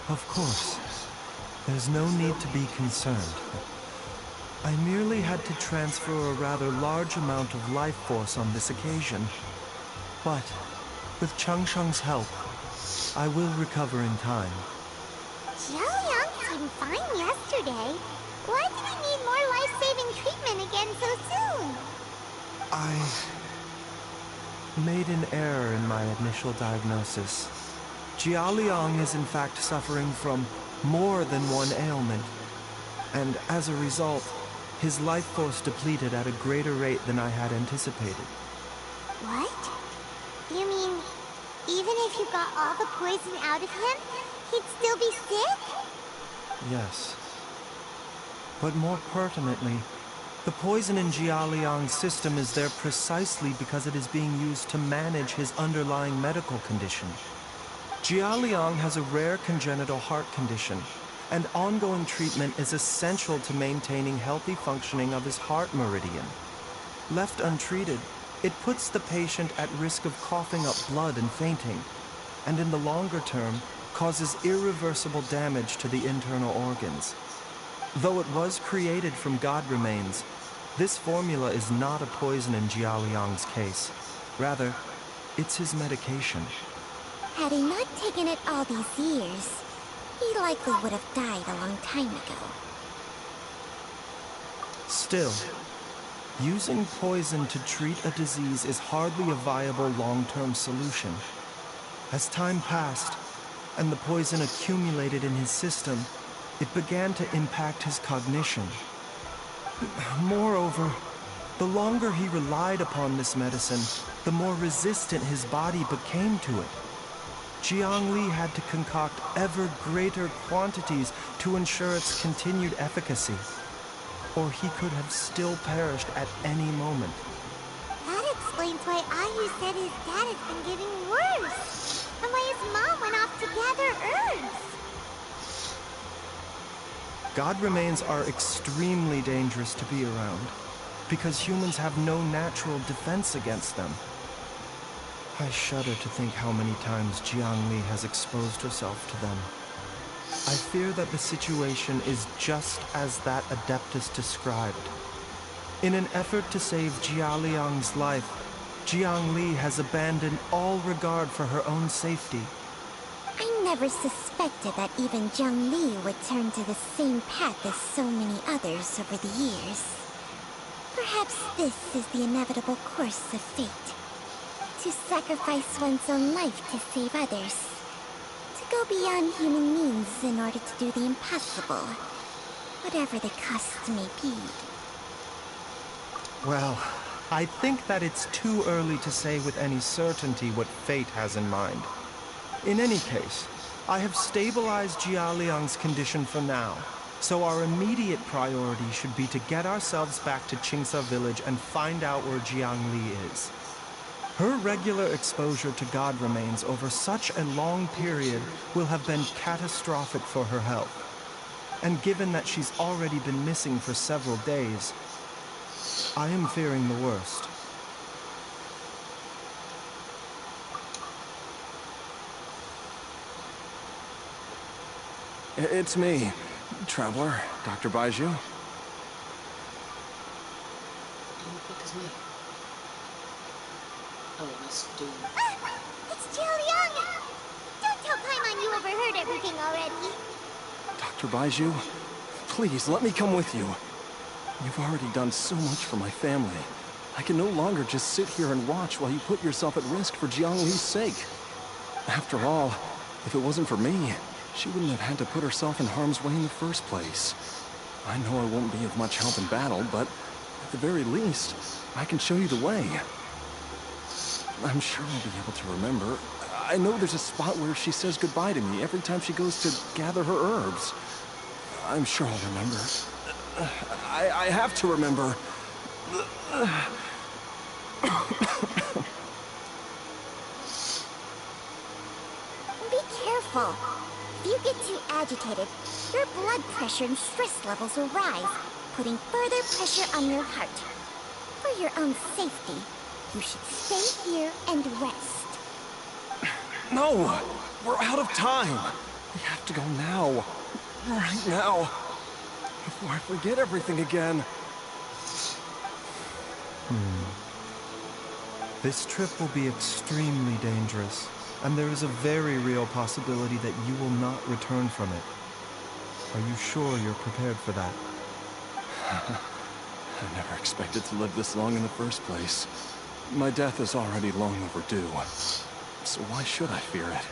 Of course. There's no need to be concerned. I merely had to transfer a rather large amount of life force on this occasion. But, with Chang-Chang's help, I will recover in time. Xiaoliang seemed fine yesterday. Why did he need more life-saving treatment again so soon? I made an error in my initial diagnosis. Jialiang is in fact suffering from more than one ailment. And as a result, his life force depleted at a greater rate than I had anticipated. What? You mean, even if you got all the poison out of him, he'd still be sick? Yes. But more pertinently, the poison in Jialiang's system is there precisely because it is being used to manage his underlying medical condition. Jialiang has a rare congenital heart condition, and ongoing treatment is essential to maintaining healthy functioning of his heart meridian. Left untreated, it puts the patient at risk of coughing up blood and fainting, and in the longer term, causes irreversible damage to the internal organs. Though it was created from god remains, this formula is not a poison in Jialiang's case. Rather, it's his medication. Had he not taken it all these years, he likely would have died a long time ago. Still, using poison to treat a disease is hardly a viable long-term solution. As time passed, and the poison accumulated in his system, it began to impact his cognition. Moreover, the longer he relied upon this medicine, the more resistant his body became to it. Jiang Li had to concoct ever greater quantities to ensure its continued efficacy, or he could have still perished at any moment. That explains why Ayu said his dad has been getting worse, and why his mom went off to gather herbs. God remains are extremely dangerous to be around, because humans have no natural defense against them. I shudder to think how many times Jiang Li has exposed herself to them. I fear that the situation is just as that Adeptus described. In an effort to save Jia Liang's life, Jiang Li has abandoned all regard for her own safety. I never suspected that even Jiang Li would turn to the same path as so many others over the years. Perhaps this is the inevitable course of fate. To sacrifice one's own life to save others. To go beyond human means in order to do the impossible. Whatever the cost may be. Well, I think that it's too early to say with any certainty what fate has in mind. In any case, I have stabilized Jia Liang's condition for now, so our immediate priority should be to get ourselves back to Qingsa village and find out where Jiang Li is. Her regular exposure to God remains over such a long period will have been catastrophic for her health. And given that she's already been missing for several days, I am fearing the worst. It's me, Traveler, Dr. Baiju. Who the fuck is me? Oh, that's dude. It's Jiao Liang! Don't tell Paimon you overheard everything already. Dr. Baiju, please let me come with you. You've already done so much for my family. I can no longer just sit here and watch while you put yourself at risk for Jiang Li's sake. After all, if it wasn't for me, she wouldn't have had to put herself in harm's way in the first place. I know I won't be of much help in battle, but at the very least, I can show you the way. I'm sure I'll be able to remember. I know there's a spot where she says goodbye to me every time she goes to gather her herbs. I'm sure I'll remember. I have to remember. Be careful. If you get too agitated, your blood pressure and stress levels will rise, putting further pressure on your heart. For your own safety, you should stay here and rest. No! We're out of time! We have to go now. Right now. Before I forget everything again. This trip will be extremely dangerous, and there is a very real possibility that you will not return from it. Are you sure you're prepared for that? I never expected to live this long in the first place. My death is already long overdue. So why should I fear it?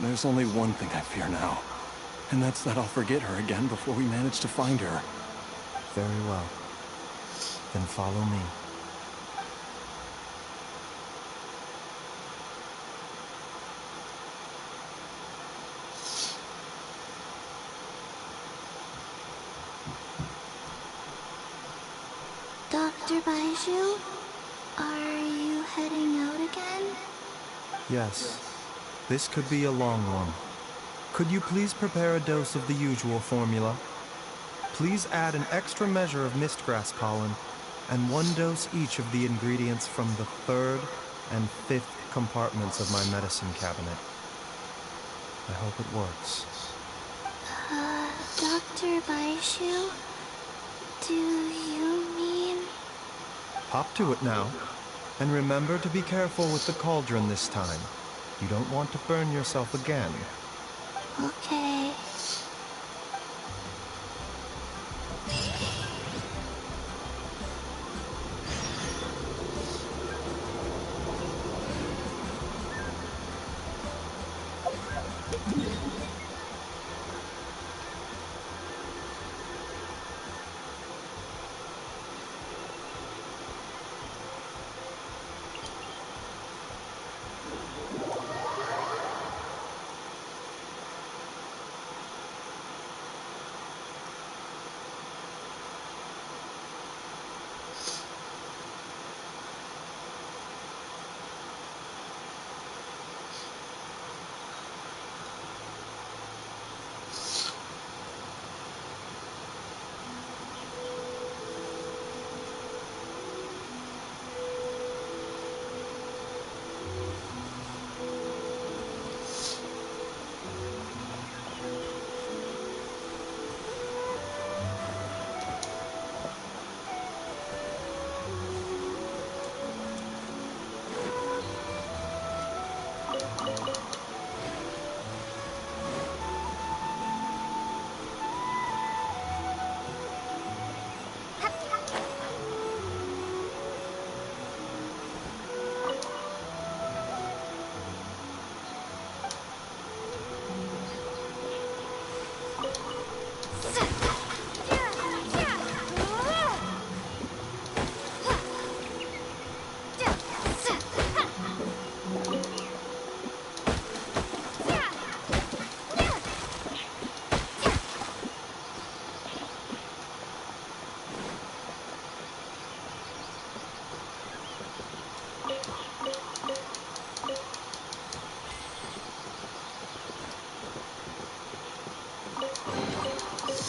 There's only one thing I fear now, and that's that I'll forget her again before we manage to find her. Very well. Then follow me. Dr. Baiju, are you heading out again? Yes. This could be a long one. Could you please prepare a dose of the usual formula? Please add an extra measure of mistgrass pollen and 1 dose each of the ingredients from the 3rd and 5th compartments of my medicine cabinet. I hope it works. Dr. Baiju, do you mean... Hop to it now, and remember to be careful with the cauldron this time. You don't want to burn yourself again. Okay.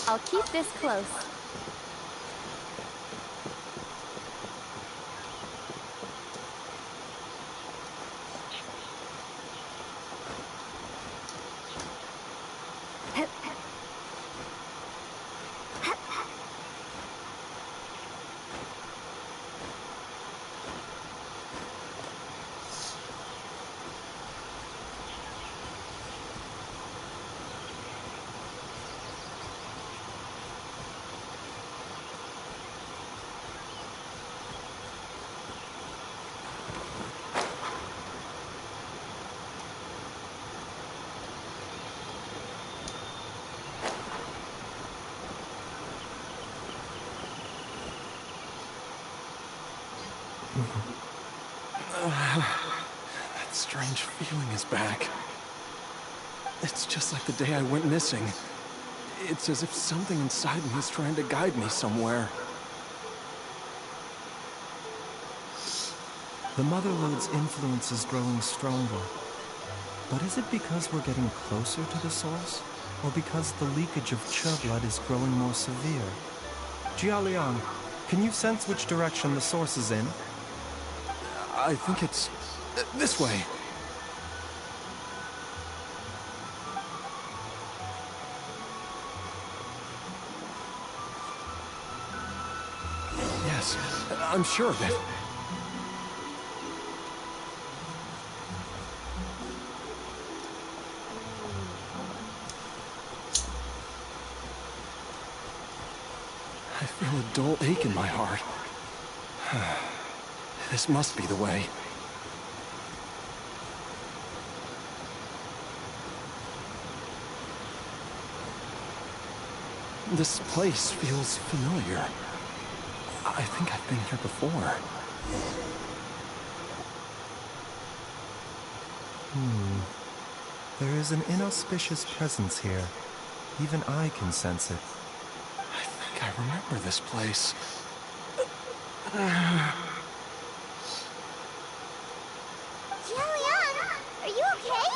I'll keep this close. That strange feeling is back. It's just like the day I went missing. It's as if something inside me is trying to guide me somewhere. The Mother Lode's influence is growing stronger. But is it because we're getting closer to the source? Or because the leakage of Che blood is growing more severe? Jialiang, can you sense which direction the source is in? I think it's this way. Yes, I'm sure of it. I feel a dull ache in my heart. This must be the way. This place feels familiar. I think I've been here before. There is an inauspicious presence here. Even I can sense it. I think I remember this place. Jialiang, are you okay?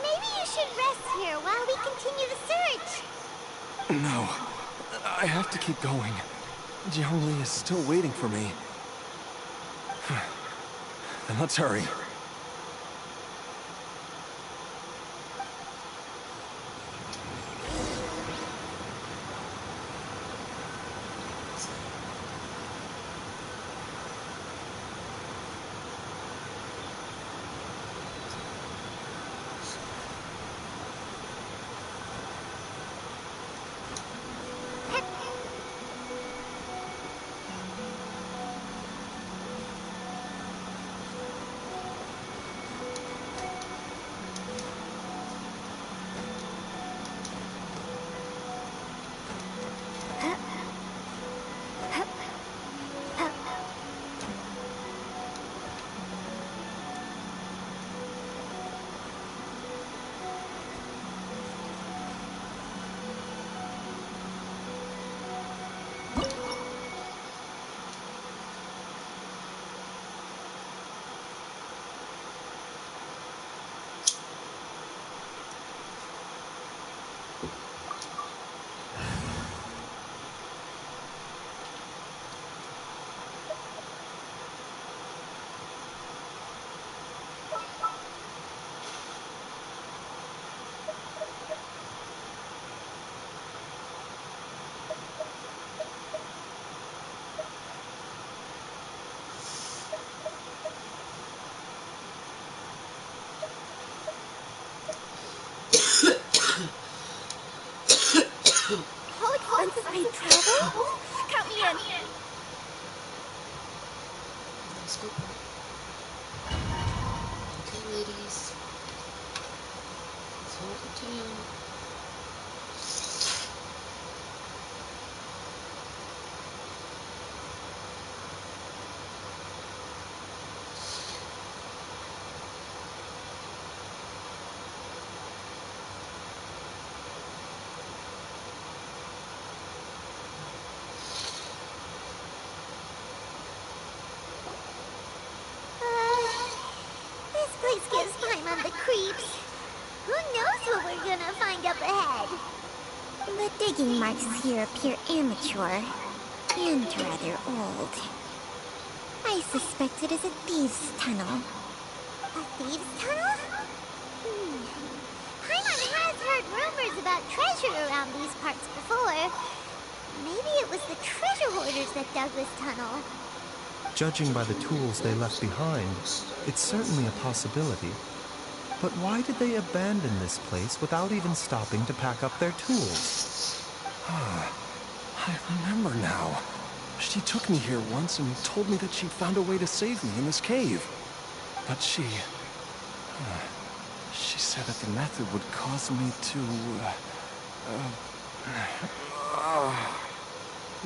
Maybe you should rest here while we continue the search. No, I have to keep going. Jiangli is still waiting for me. Then let's hurry. This place gives Paimon the creeps. Who knows what we're gonna find up ahead? The digging marks here appear amateur and rather old. I suspect it is a thieves' tunnel. A thieves' tunnel? Paimon has heard rumors about treasure around these parts before. Maybe it was the treasure hoarders that dug this tunnel. Judging by the tools they left behind, it's certainly a possibility. But why did they abandon this place without even stopping to pack up their tools? I remember now. She took me here once and told me that she'd found a way to save me in this cave. But she said that the method would cause me to,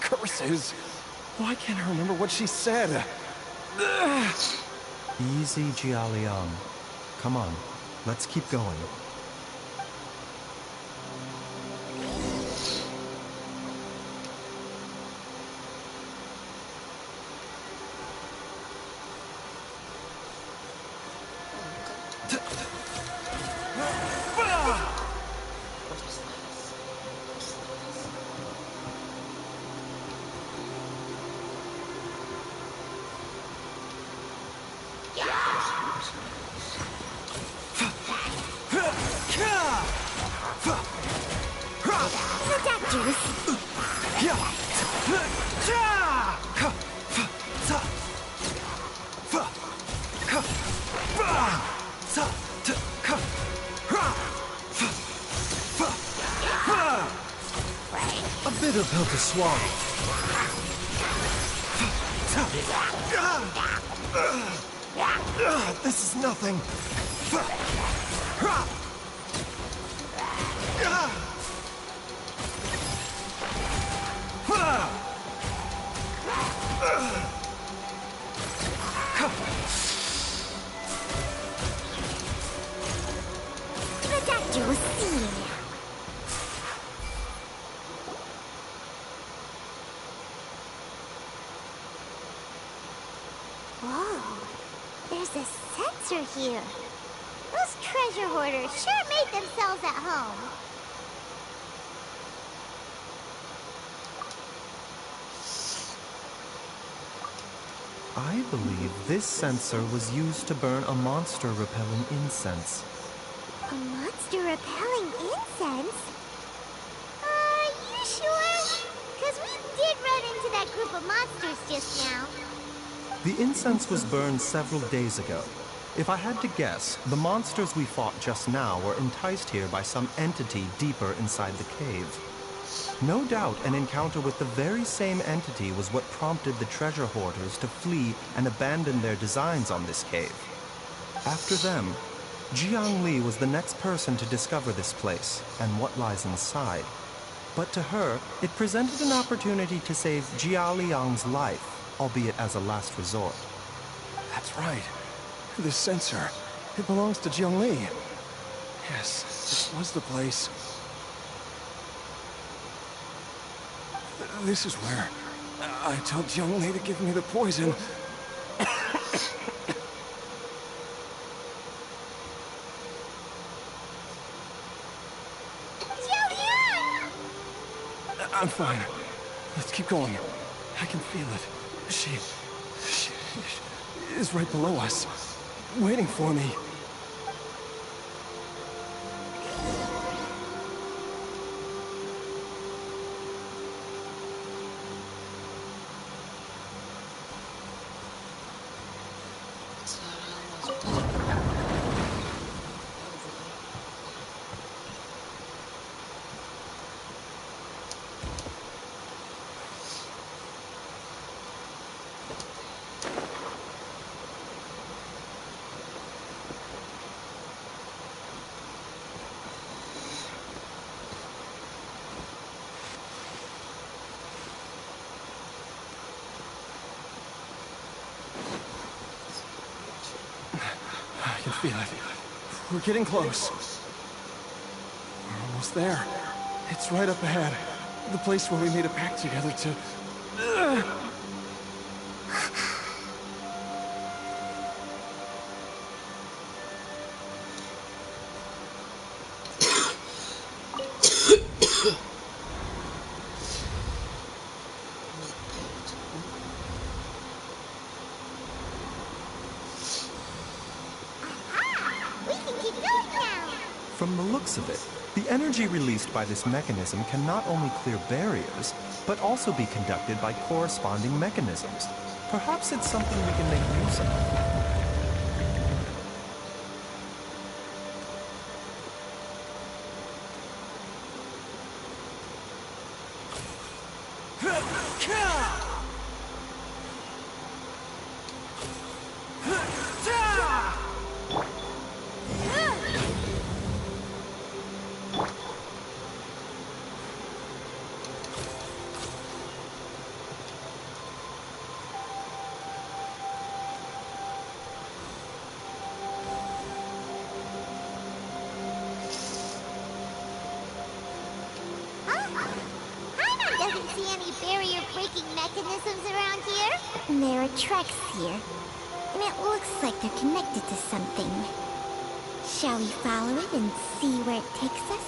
curses! Why can't I remember what she said? Easy, Jialiang. Come on, let's keep going. Attack juice. A bit of pill to swallow. This is nothing. Attack juice. Whoa, there's a sensor here. Those treasure hoarders sure made themselves at home. I believe this sensor was used to burn a monster-repelling incense. A monster repelling incense? Are you sure? Because we did run into that group of monsters just now. The incense was burned several days ago. If I had to guess, the monsters we fought just now were enticed here by some entity deeper inside the cave. No doubt an encounter with the very same entity was what prompted the treasure hoarders to flee and abandon their designs on this cave. After them, Jiang Li was the next person to discover this place and what lies inside. But to her, it presented an opportunity to save Jia Liang's life, albeit as a last resort. That's right. This sensor, it belongs to Jiang Li. Yes, this was the place. This is where I told Jiang Li to give me the poison. I'm fine. Let's keep going. I can feel it. She is right below us, waiting for me. feel it. We're getting close. We're almost there. It's right up ahead. The place where we made a pact together to... We can keep going now. From the looks of it, the energy released by this mechanism can not only clear barriers, but also be conducted by corresponding mechanisms. Perhaps it's something we can make use of. Paimon doesn't see any barrier-breaking mechanisms around here. There are tracks here, and it looks like they're connected to something. Shall we follow it and see where it takes us?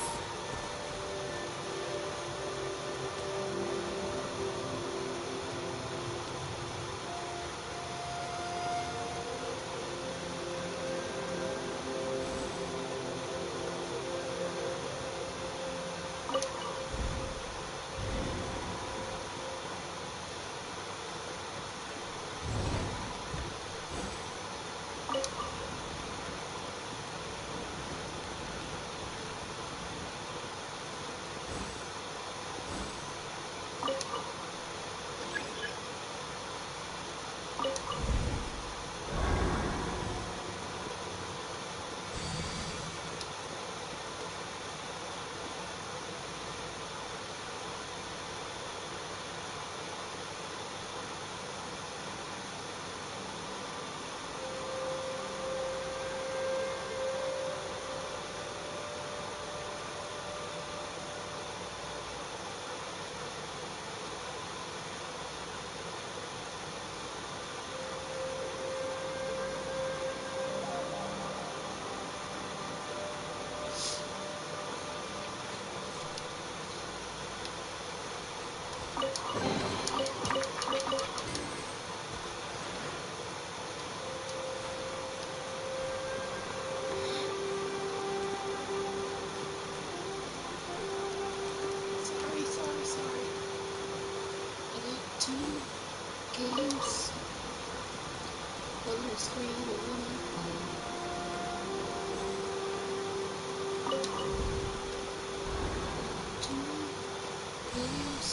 Sorry. I got two games. One on the screen and one on the phone. Two games.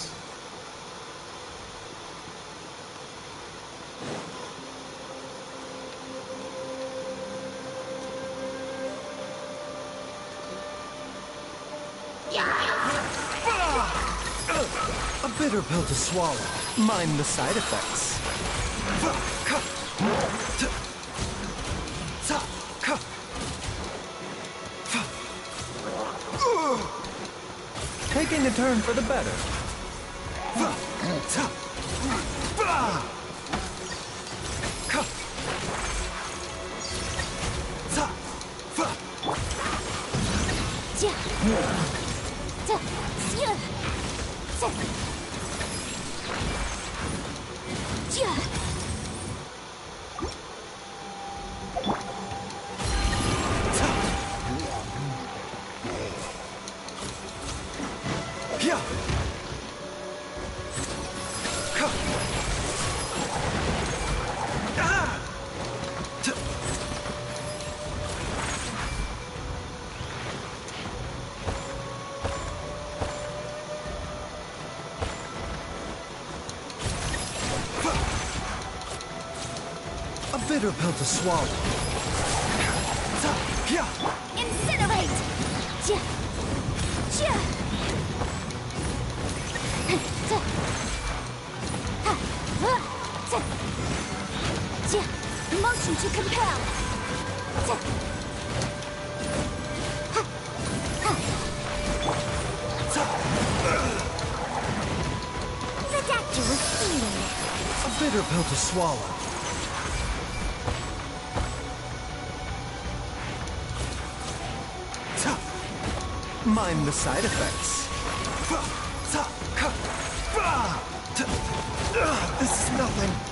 A bitter pill to swallow. Mind the side effects. Taking a turn for the better. A bitter pill to swallow. Incinerate! Motion to compel! bitter pill to swallow. Mind the side effects. This is nothing.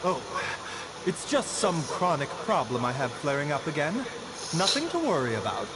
Oh, it's just some chronic problem I have flaring up again. Nothing to worry about.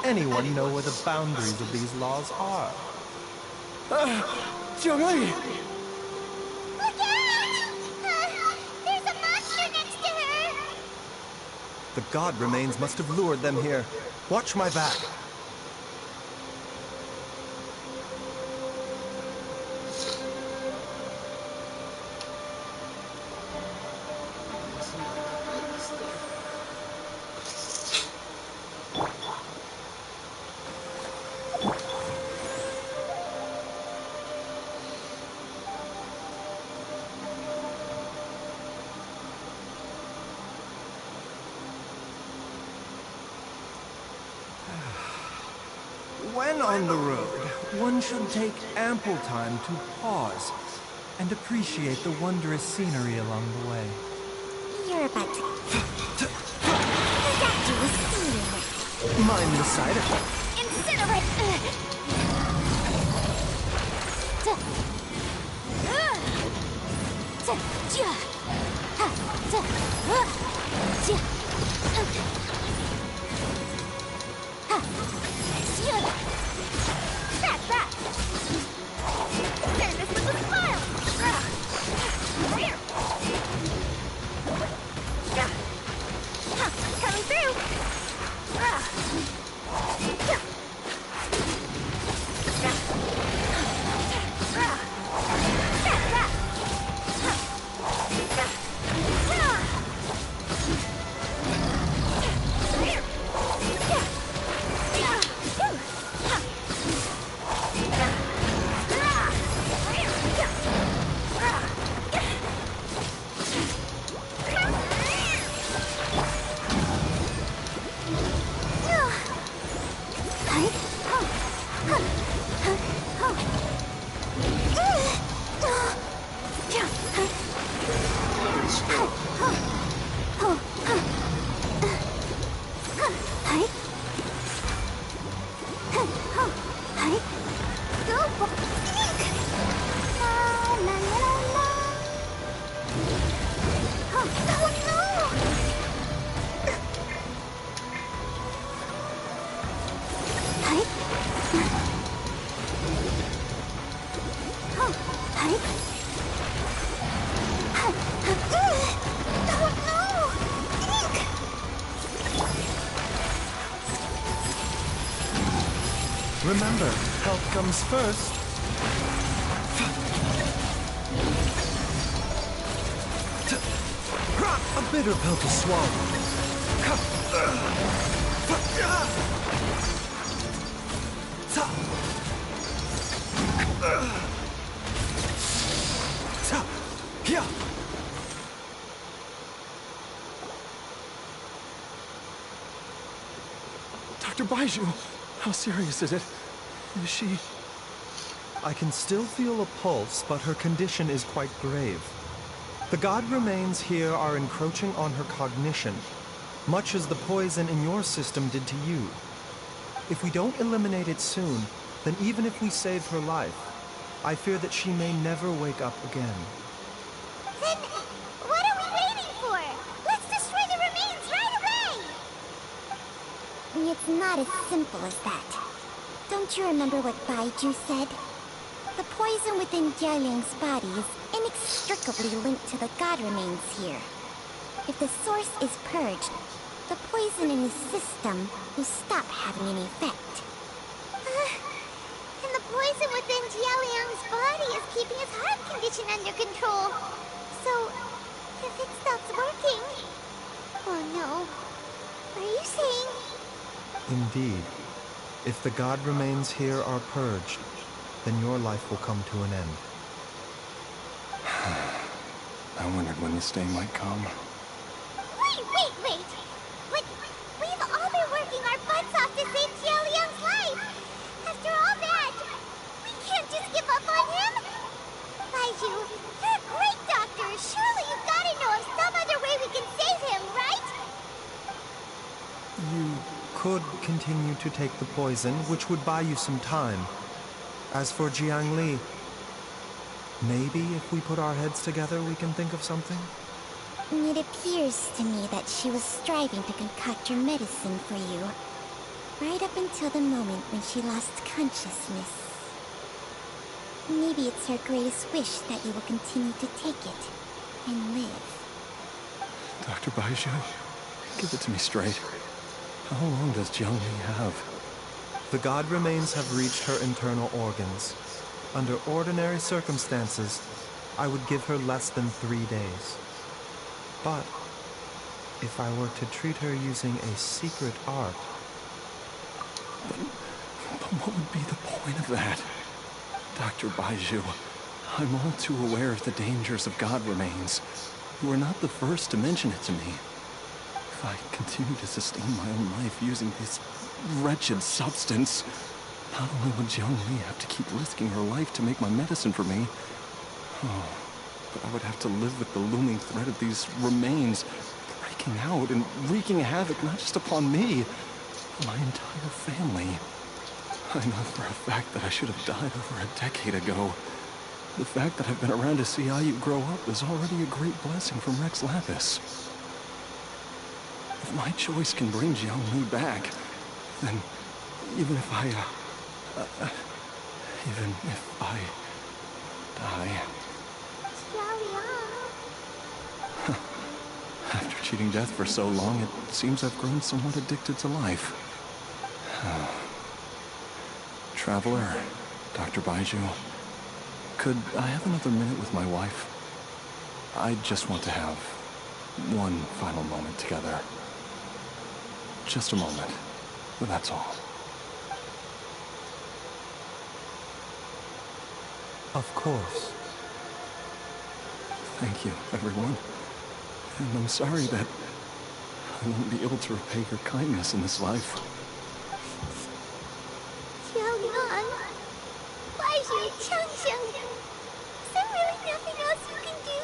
Anyone know where the boundaries of these laws are? Jiangli! Look out! There's a monster next to her! The god remains must have lured them here. Watch my back. When on the road, one should take ample time to pause and appreciate the wondrous scenery along the way. You're about to... The doctor was stealing. Mind the side effect. Incinerate! That! Turn this with a smile! Coming through! Remember, health comes first. A bitter pill to swallow. Dr. Baiju, how serious is it? Is she... I can still feel a pulse, but her condition is quite grave. The god remains here are encroaching on her cognition, much as the poison in your system did to you. If we don't eliminate it soon, then even if we save her life, I fear that she may never wake up again. Then, what are we waiting for? Let's destroy the remains right away! It's not as simple as that. Don't you remember what Baiju said? The poison within Jialing's body is inextricably linked to the god remains here. If the source is purged, the poison in his system will stop having any effect. And the poison within Jialing's body is keeping his heart condition under control. So, if it stops working... Oh no. Are you saying... Indeed. If the god remains here are purged, then your life will come to an end. I wondered when this day might come. Wait! But we've all been working our butts off to save Jialiang's life! After all that, we can't just give up on him! Baiju, you're a great doctor! Surely you've gotta know of some other way we can save him, right? You could continue to take the poison, which would buy you some time. As for Jiangli, maybe if we put our heads together, we can think of something? It appears to me that she was striving to concoct your medicine for you. Right up until the moment when she lost consciousness. Maybe it's her greatest wish that you will continue to take it and live. Dr. Baizhu, give it to me straight. How long does Jiangli have? The god remains have reached her internal organs. Under ordinary circumstances, I would give her less than 3 days. But if I were to treat her using a secret art... But what would be the point of that? Dr. Baizhu, I'm all too aware of the dangers of god remains. You are not the first to mention it to me. If I continue to sustain my own life using this wretched substance, not only would Jiangli have to keep risking her life to make my medicine for me, but I would have to live with the looming threat of these remains breaking out and wreaking havoc not just upon me, but my entire family. I know for a fact that I should have died over a decade ago. The fact that I've been around to see Ayu grow up is already a great blessing from Rex Lapis. If my choice can bring Jiangli back, then even if I die... After cheating death for so long, it seems I've grown somewhat addicted to life. Traveler, Dr. Baizhu, could I have another minute with my wife? I just want to have one final moment together. Just a moment. That's all. Of course. Thank you, everyone. And I'm sorry that I won't be able to repay your kindness in this life. Xiaoliang! Baizhu, Changsheng! Is there really nothing else you can do?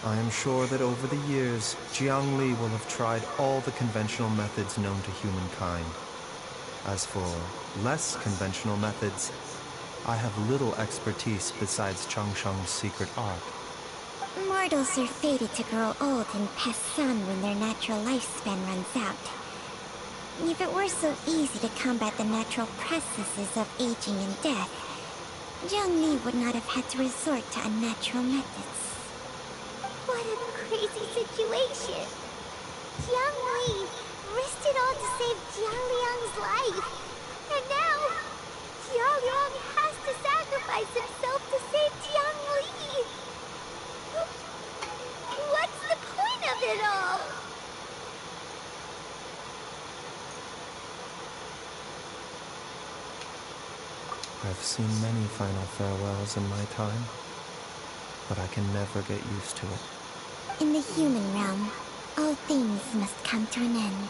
I am sure that over the years, Jiangli will have tried all the conventional methods known to humankind. As for less conventional methods, I have little expertise besides Changsheng's secret art. Mortals are fated to grow old and pass on when their natural lifespan runs out. If it were so easy to combat the natural processes of aging and death, Jiangli would not have had to resort to unnatural methods. What a crazy situation! Jiangli risked it all to save Jialiang's life, and now Jialiang has to sacrifice himself to save Jiangli! What's the point of it all? I've seen many final farewells in my time, but I can never get used to it. In the human realm, all things must come to an end.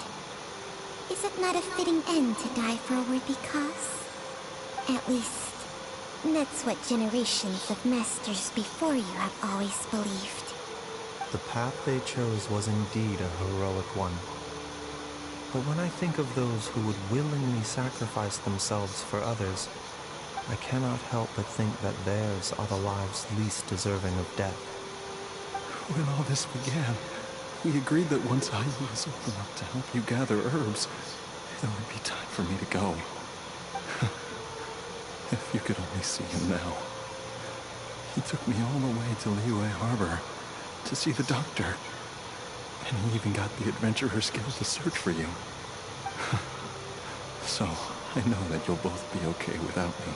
Is it not a fitting end to die for a worthy cause? At least, that's what generations of masters before you have always believed. The path they chose was indeed a heroic one. But when I think of those who would willingly sacrifice themselves for others, I cannot help but think that theirs are the lives least deserving of death. When all this began, we agreed that once Ayu was old enough to help you gather herbs, there would be time for me to go. If you could only see him now. He took me all the way to Liyue Harbor to see the doctor. And he even got the Adventurer's Guild to search for you. So, I know that you'll both be okay without me.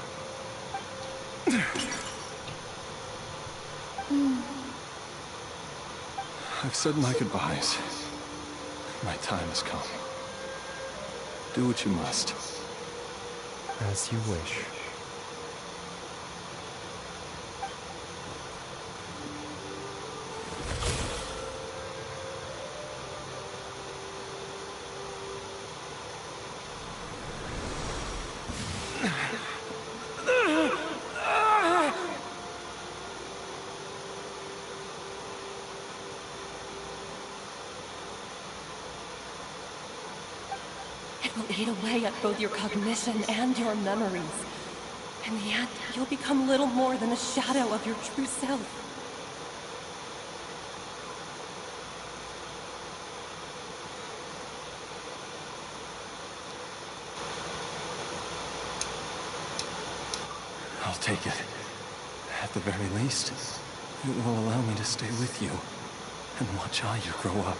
I've said my goodbyes. My time has come. Do what you must. As you wish. It will eat away at both your cognition and your memories. In the end, you'll become little more than a shadow of your true self. I'll take it. At the very least, it will allow me to stay with you and watch how you grow up.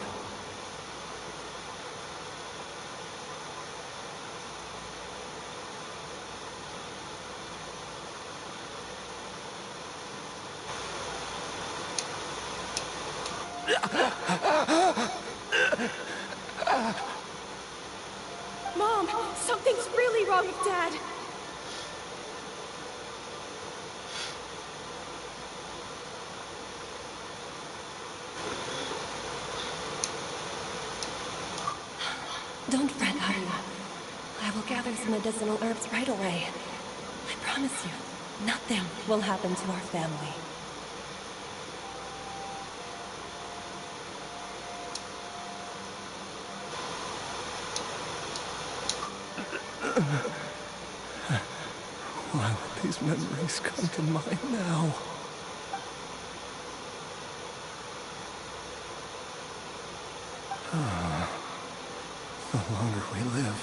Mom, something's really wrong with Dad. Don't fret, Arya. I will gather some medicinal herbs right away. I promise you, nothing will happen to our family. Why would these memories come to mind now? The longer we live,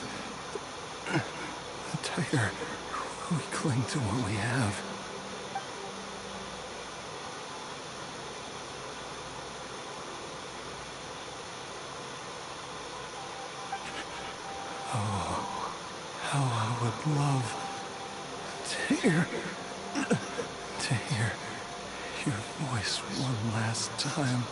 the tighter we cling to what we have. Oh, how I would love to hear your voice one last time.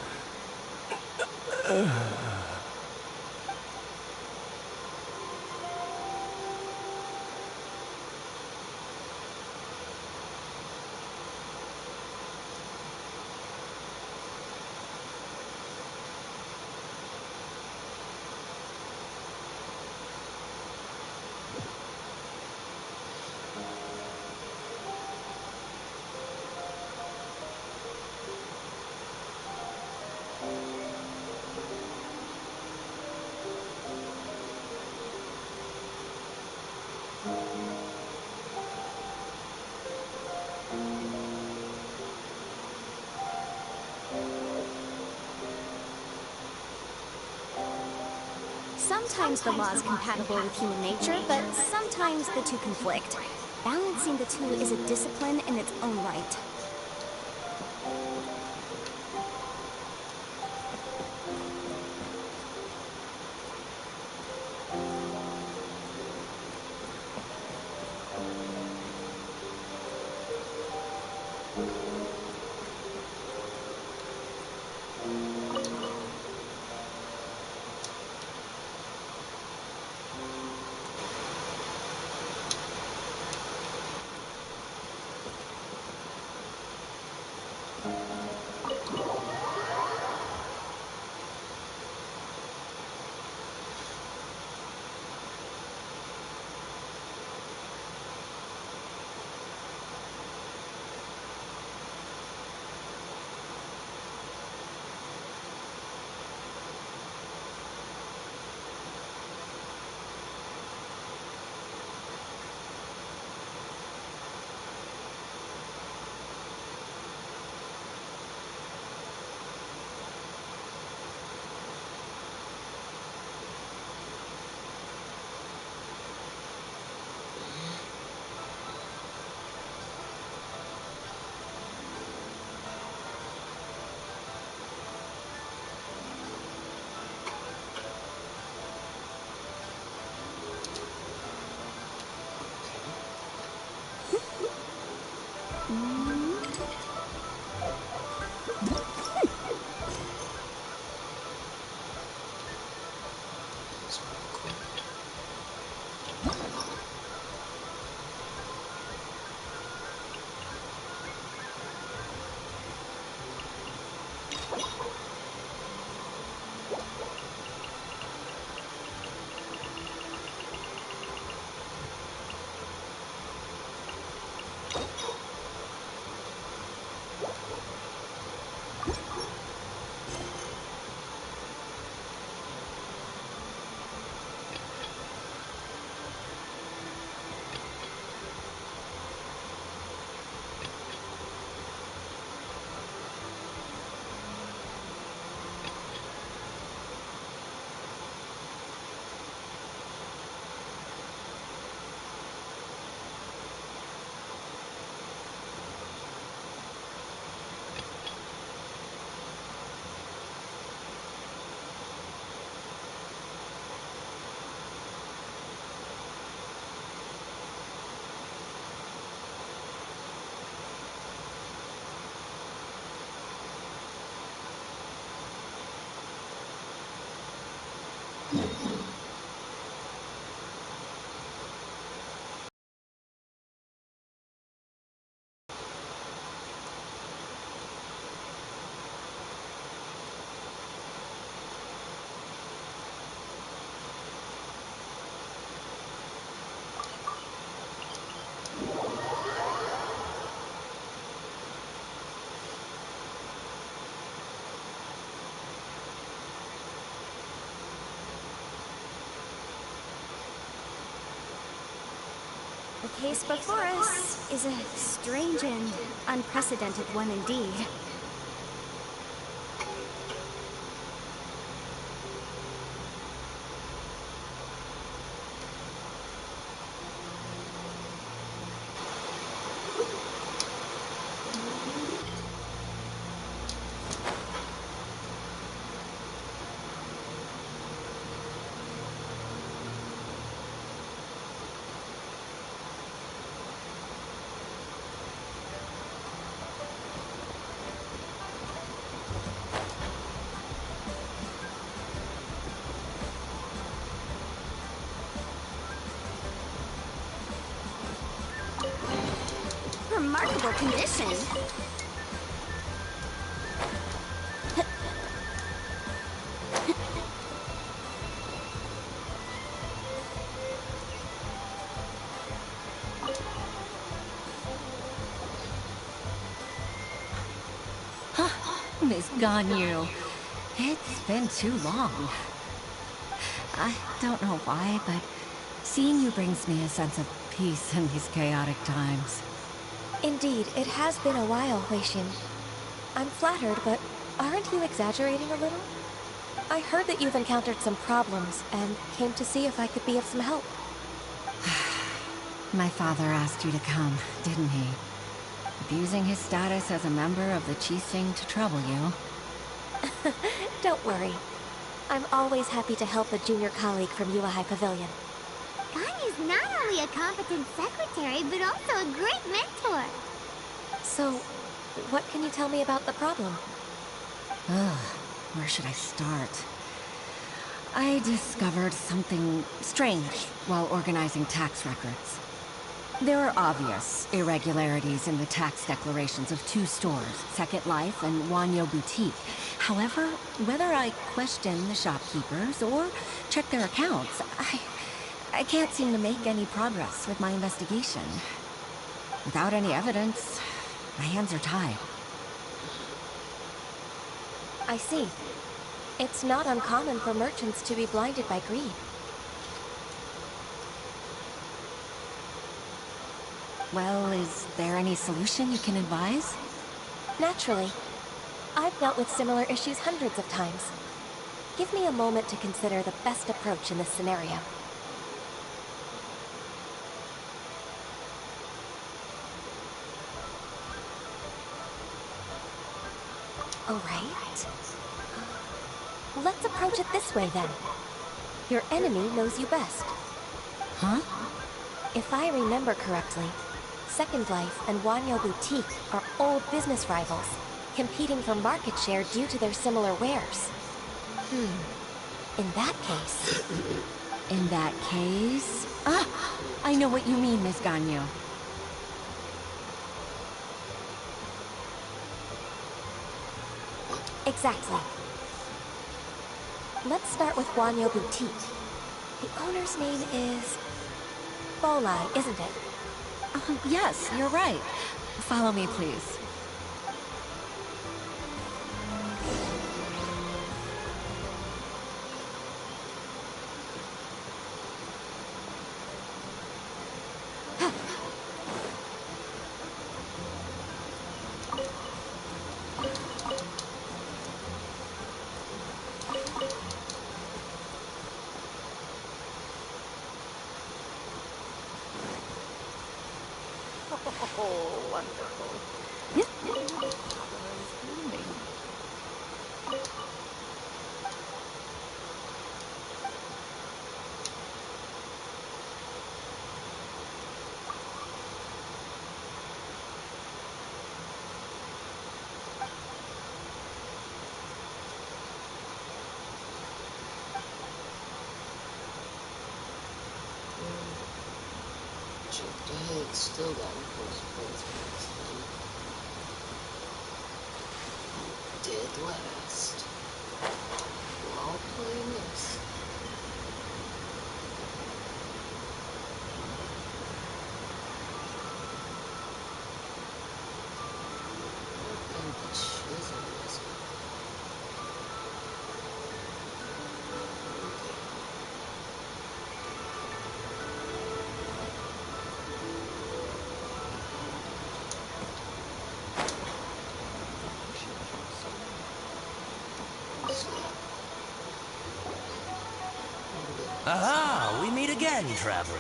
Sometimes the law is compatible with human nature, but sometimes the two conflict. Balancing the two is a discipline in its own right. The case before us is a strange and unprecedented one indeed. Remarkable condition. Miss Ganyu, it's been too long. I don't know why, but seeing you brings me a sense of peace in these chaotic times. Indeed, it has been a while, Huixin. I'm flattered, but aren't you exaggerating a little? I heard that you've encountered some problems and came to see if I could be of some help. My father asked you to come, didn't he? Abusing his status as a member of the Qixing to trouble you. Don't worry. I'm always happy to help a junior colleague from Yuahai Pavilion. Ganyu's not only a competent secretary, but also a great mentor. So, what can you tell me about the problem? Ugh, where should I start? I discovered something strange while organizing tax records. There are obvious irregularities in the tax declarations of two stores, Second Life and Wanyo Boutique. However, whether I question the shopkeepers or check their accounts, I can't seem to make any progress with my investigation. Without any evidence, my hands are tied. I see. It's not uncommon for merchants to be blinded by greed. Well, is there any solution you can advise? Naturally. I've dealt with similar issues hundreds of times. Give me a moment to consider the best approach in this scenario. Alright. Let's approach it this way then. Your enemy knows you best. Huh? If I remember correctly, Second Life and Wanyo Boutique are old business rivals, competing for market share due to their similar wares. In that case... In that case... Ah! I know what you mean, Miss Ganyu. Exactly. Let's start with Wanyo Boutique. The owner's name is... Bolai, isn't it? Yes, you're right. Follow me, please. Oh, wonderful. Blooming. Jumped ahead, still got in first place, but dead last. While playing this. And the chisel was again, traveler.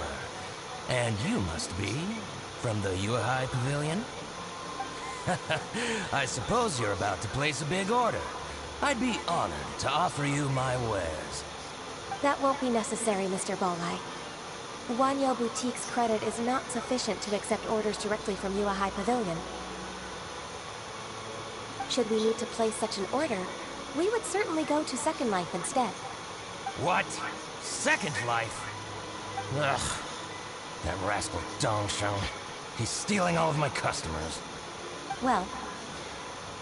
And you must be from the Yuhai Pavilion? I suppose you're about to place a big order. I'd be honored to offer you my wares. That won't be necessary, Mr. Bolai. Wanyo Boutique's credit is not sufficient to accept orders directly from Yuhai Pavilion. Should we need to place such an order, we would certainly go to Second Life instead. What? Second Life? Ugh. That rascal Dongsheng. He's stealing all of my customers. Well,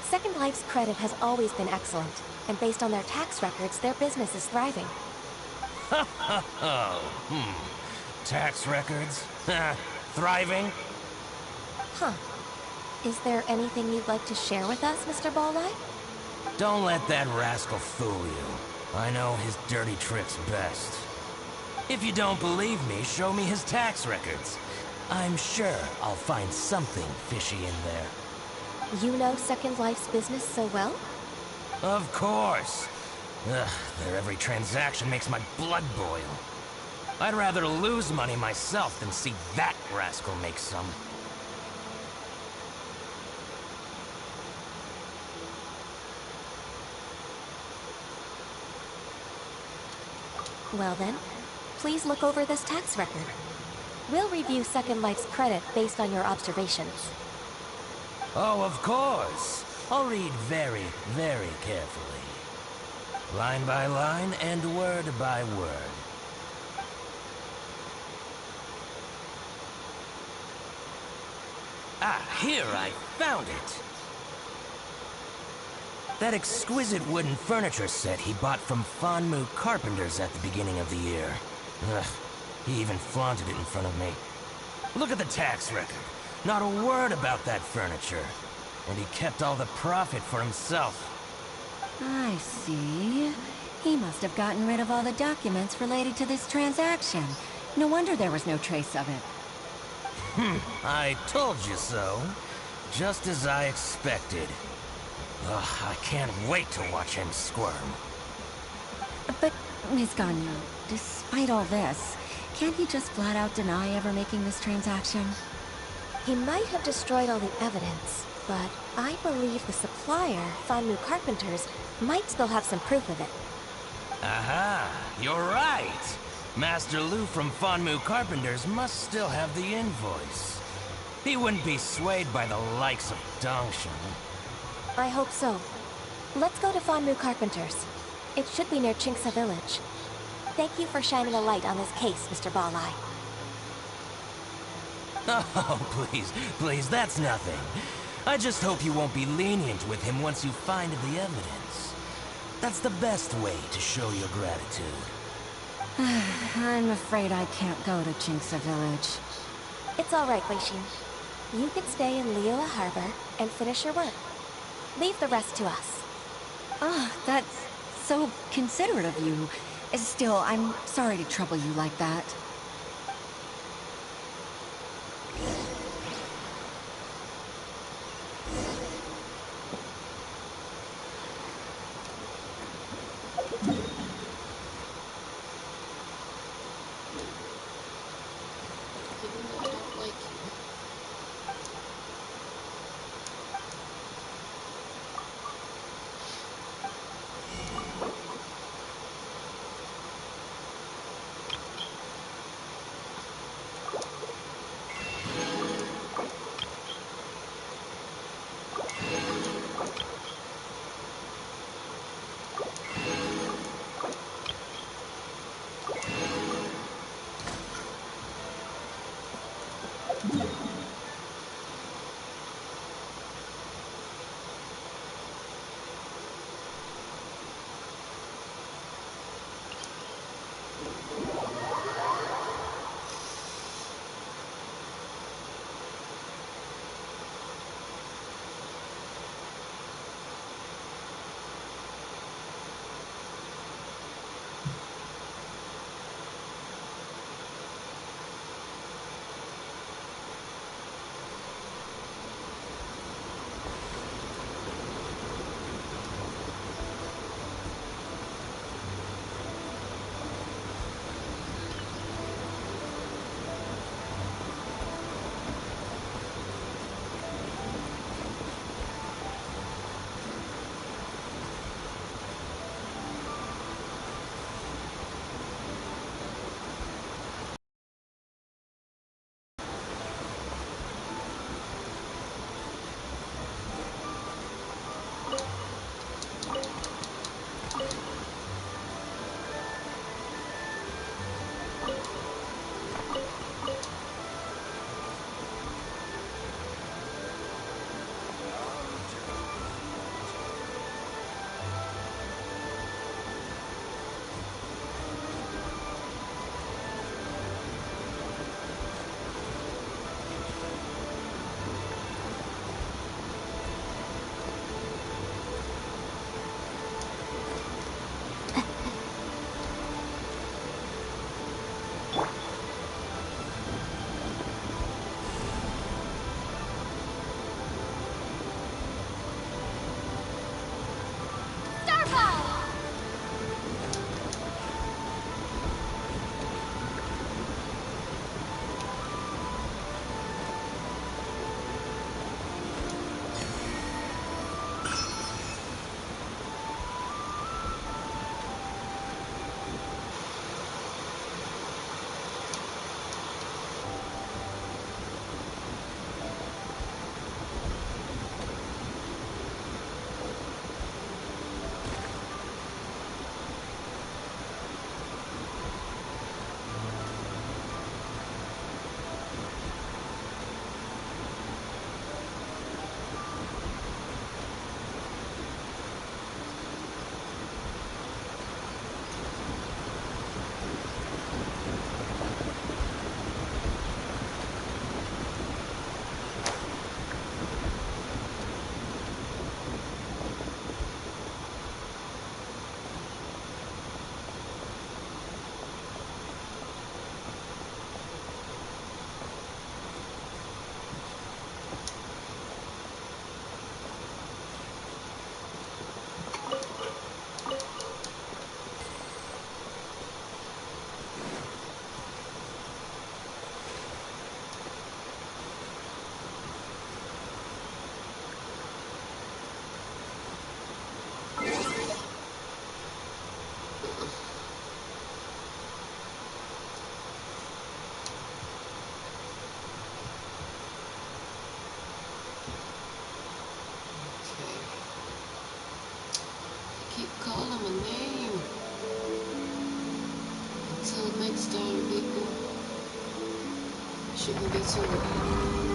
Second Life's credit has always been excellent, and based on their tax records, their business is thriving. Tax records? Thriving? Huh. Is there anything you'd like to share with us, Mr. Bolai? Don't let that rascal fool you. I know his dirty tricks best. If you don't believe me, show me his tax records. I'm sure I'll find something fishy in there. You know Second Life's business so well? Of course. Ugh, their every transaction makes my blood boil. I'd rather lose money myself than see that rascal make some. Well then, please look over this tax record. We'll review Second Life's credit based on your observations. Oh, of course. I'll read very, very carefully. Line by line and word by word. Ah, here, I found it. That exquisite wooden furniture set he bought from Fanmu Carpenters at the beginning of the year. Ugh, he even flaunted it in front of me. Look at the tax record. Not a word about that furniture. And he kept all the profit for himself. I see. He must have gotten rid of all the documents related to this transaction. No wonder there was no trace of it. I told you so. Just as I expected. Ugh, I can't wait to watch him squirm. But, Ms. Ganyu, despite all this, can't he just flat out deny ever making this transaction? He might have destroyed all the evidence, but I believe the supplier, Fanmu Carpenters, might still have some proof of it. Aha, you're right. Master Lu from Fanmu Carpenters must still have the invoice. He wouldn't be swayed by the likes of Dongsheng. I hope so. Let's go to Fanmu Carpenters. It should be near Chinksa Village. Thank you for shining a light on this case, Mr. Balai. Oh, please, that's nothing. I just hope you won't be lenient with him once you find the evidence. That's the best way to show your gratitude. I'm afraid I can't go to Chinksa Village. It's all right, Weishin. You can stay in Liyue Harbor and finish your work. Leave the rest to us. Oh, that's so considerate of you. Still, I'm sorry to trouble you like that. stone people. Shouldn't be too long.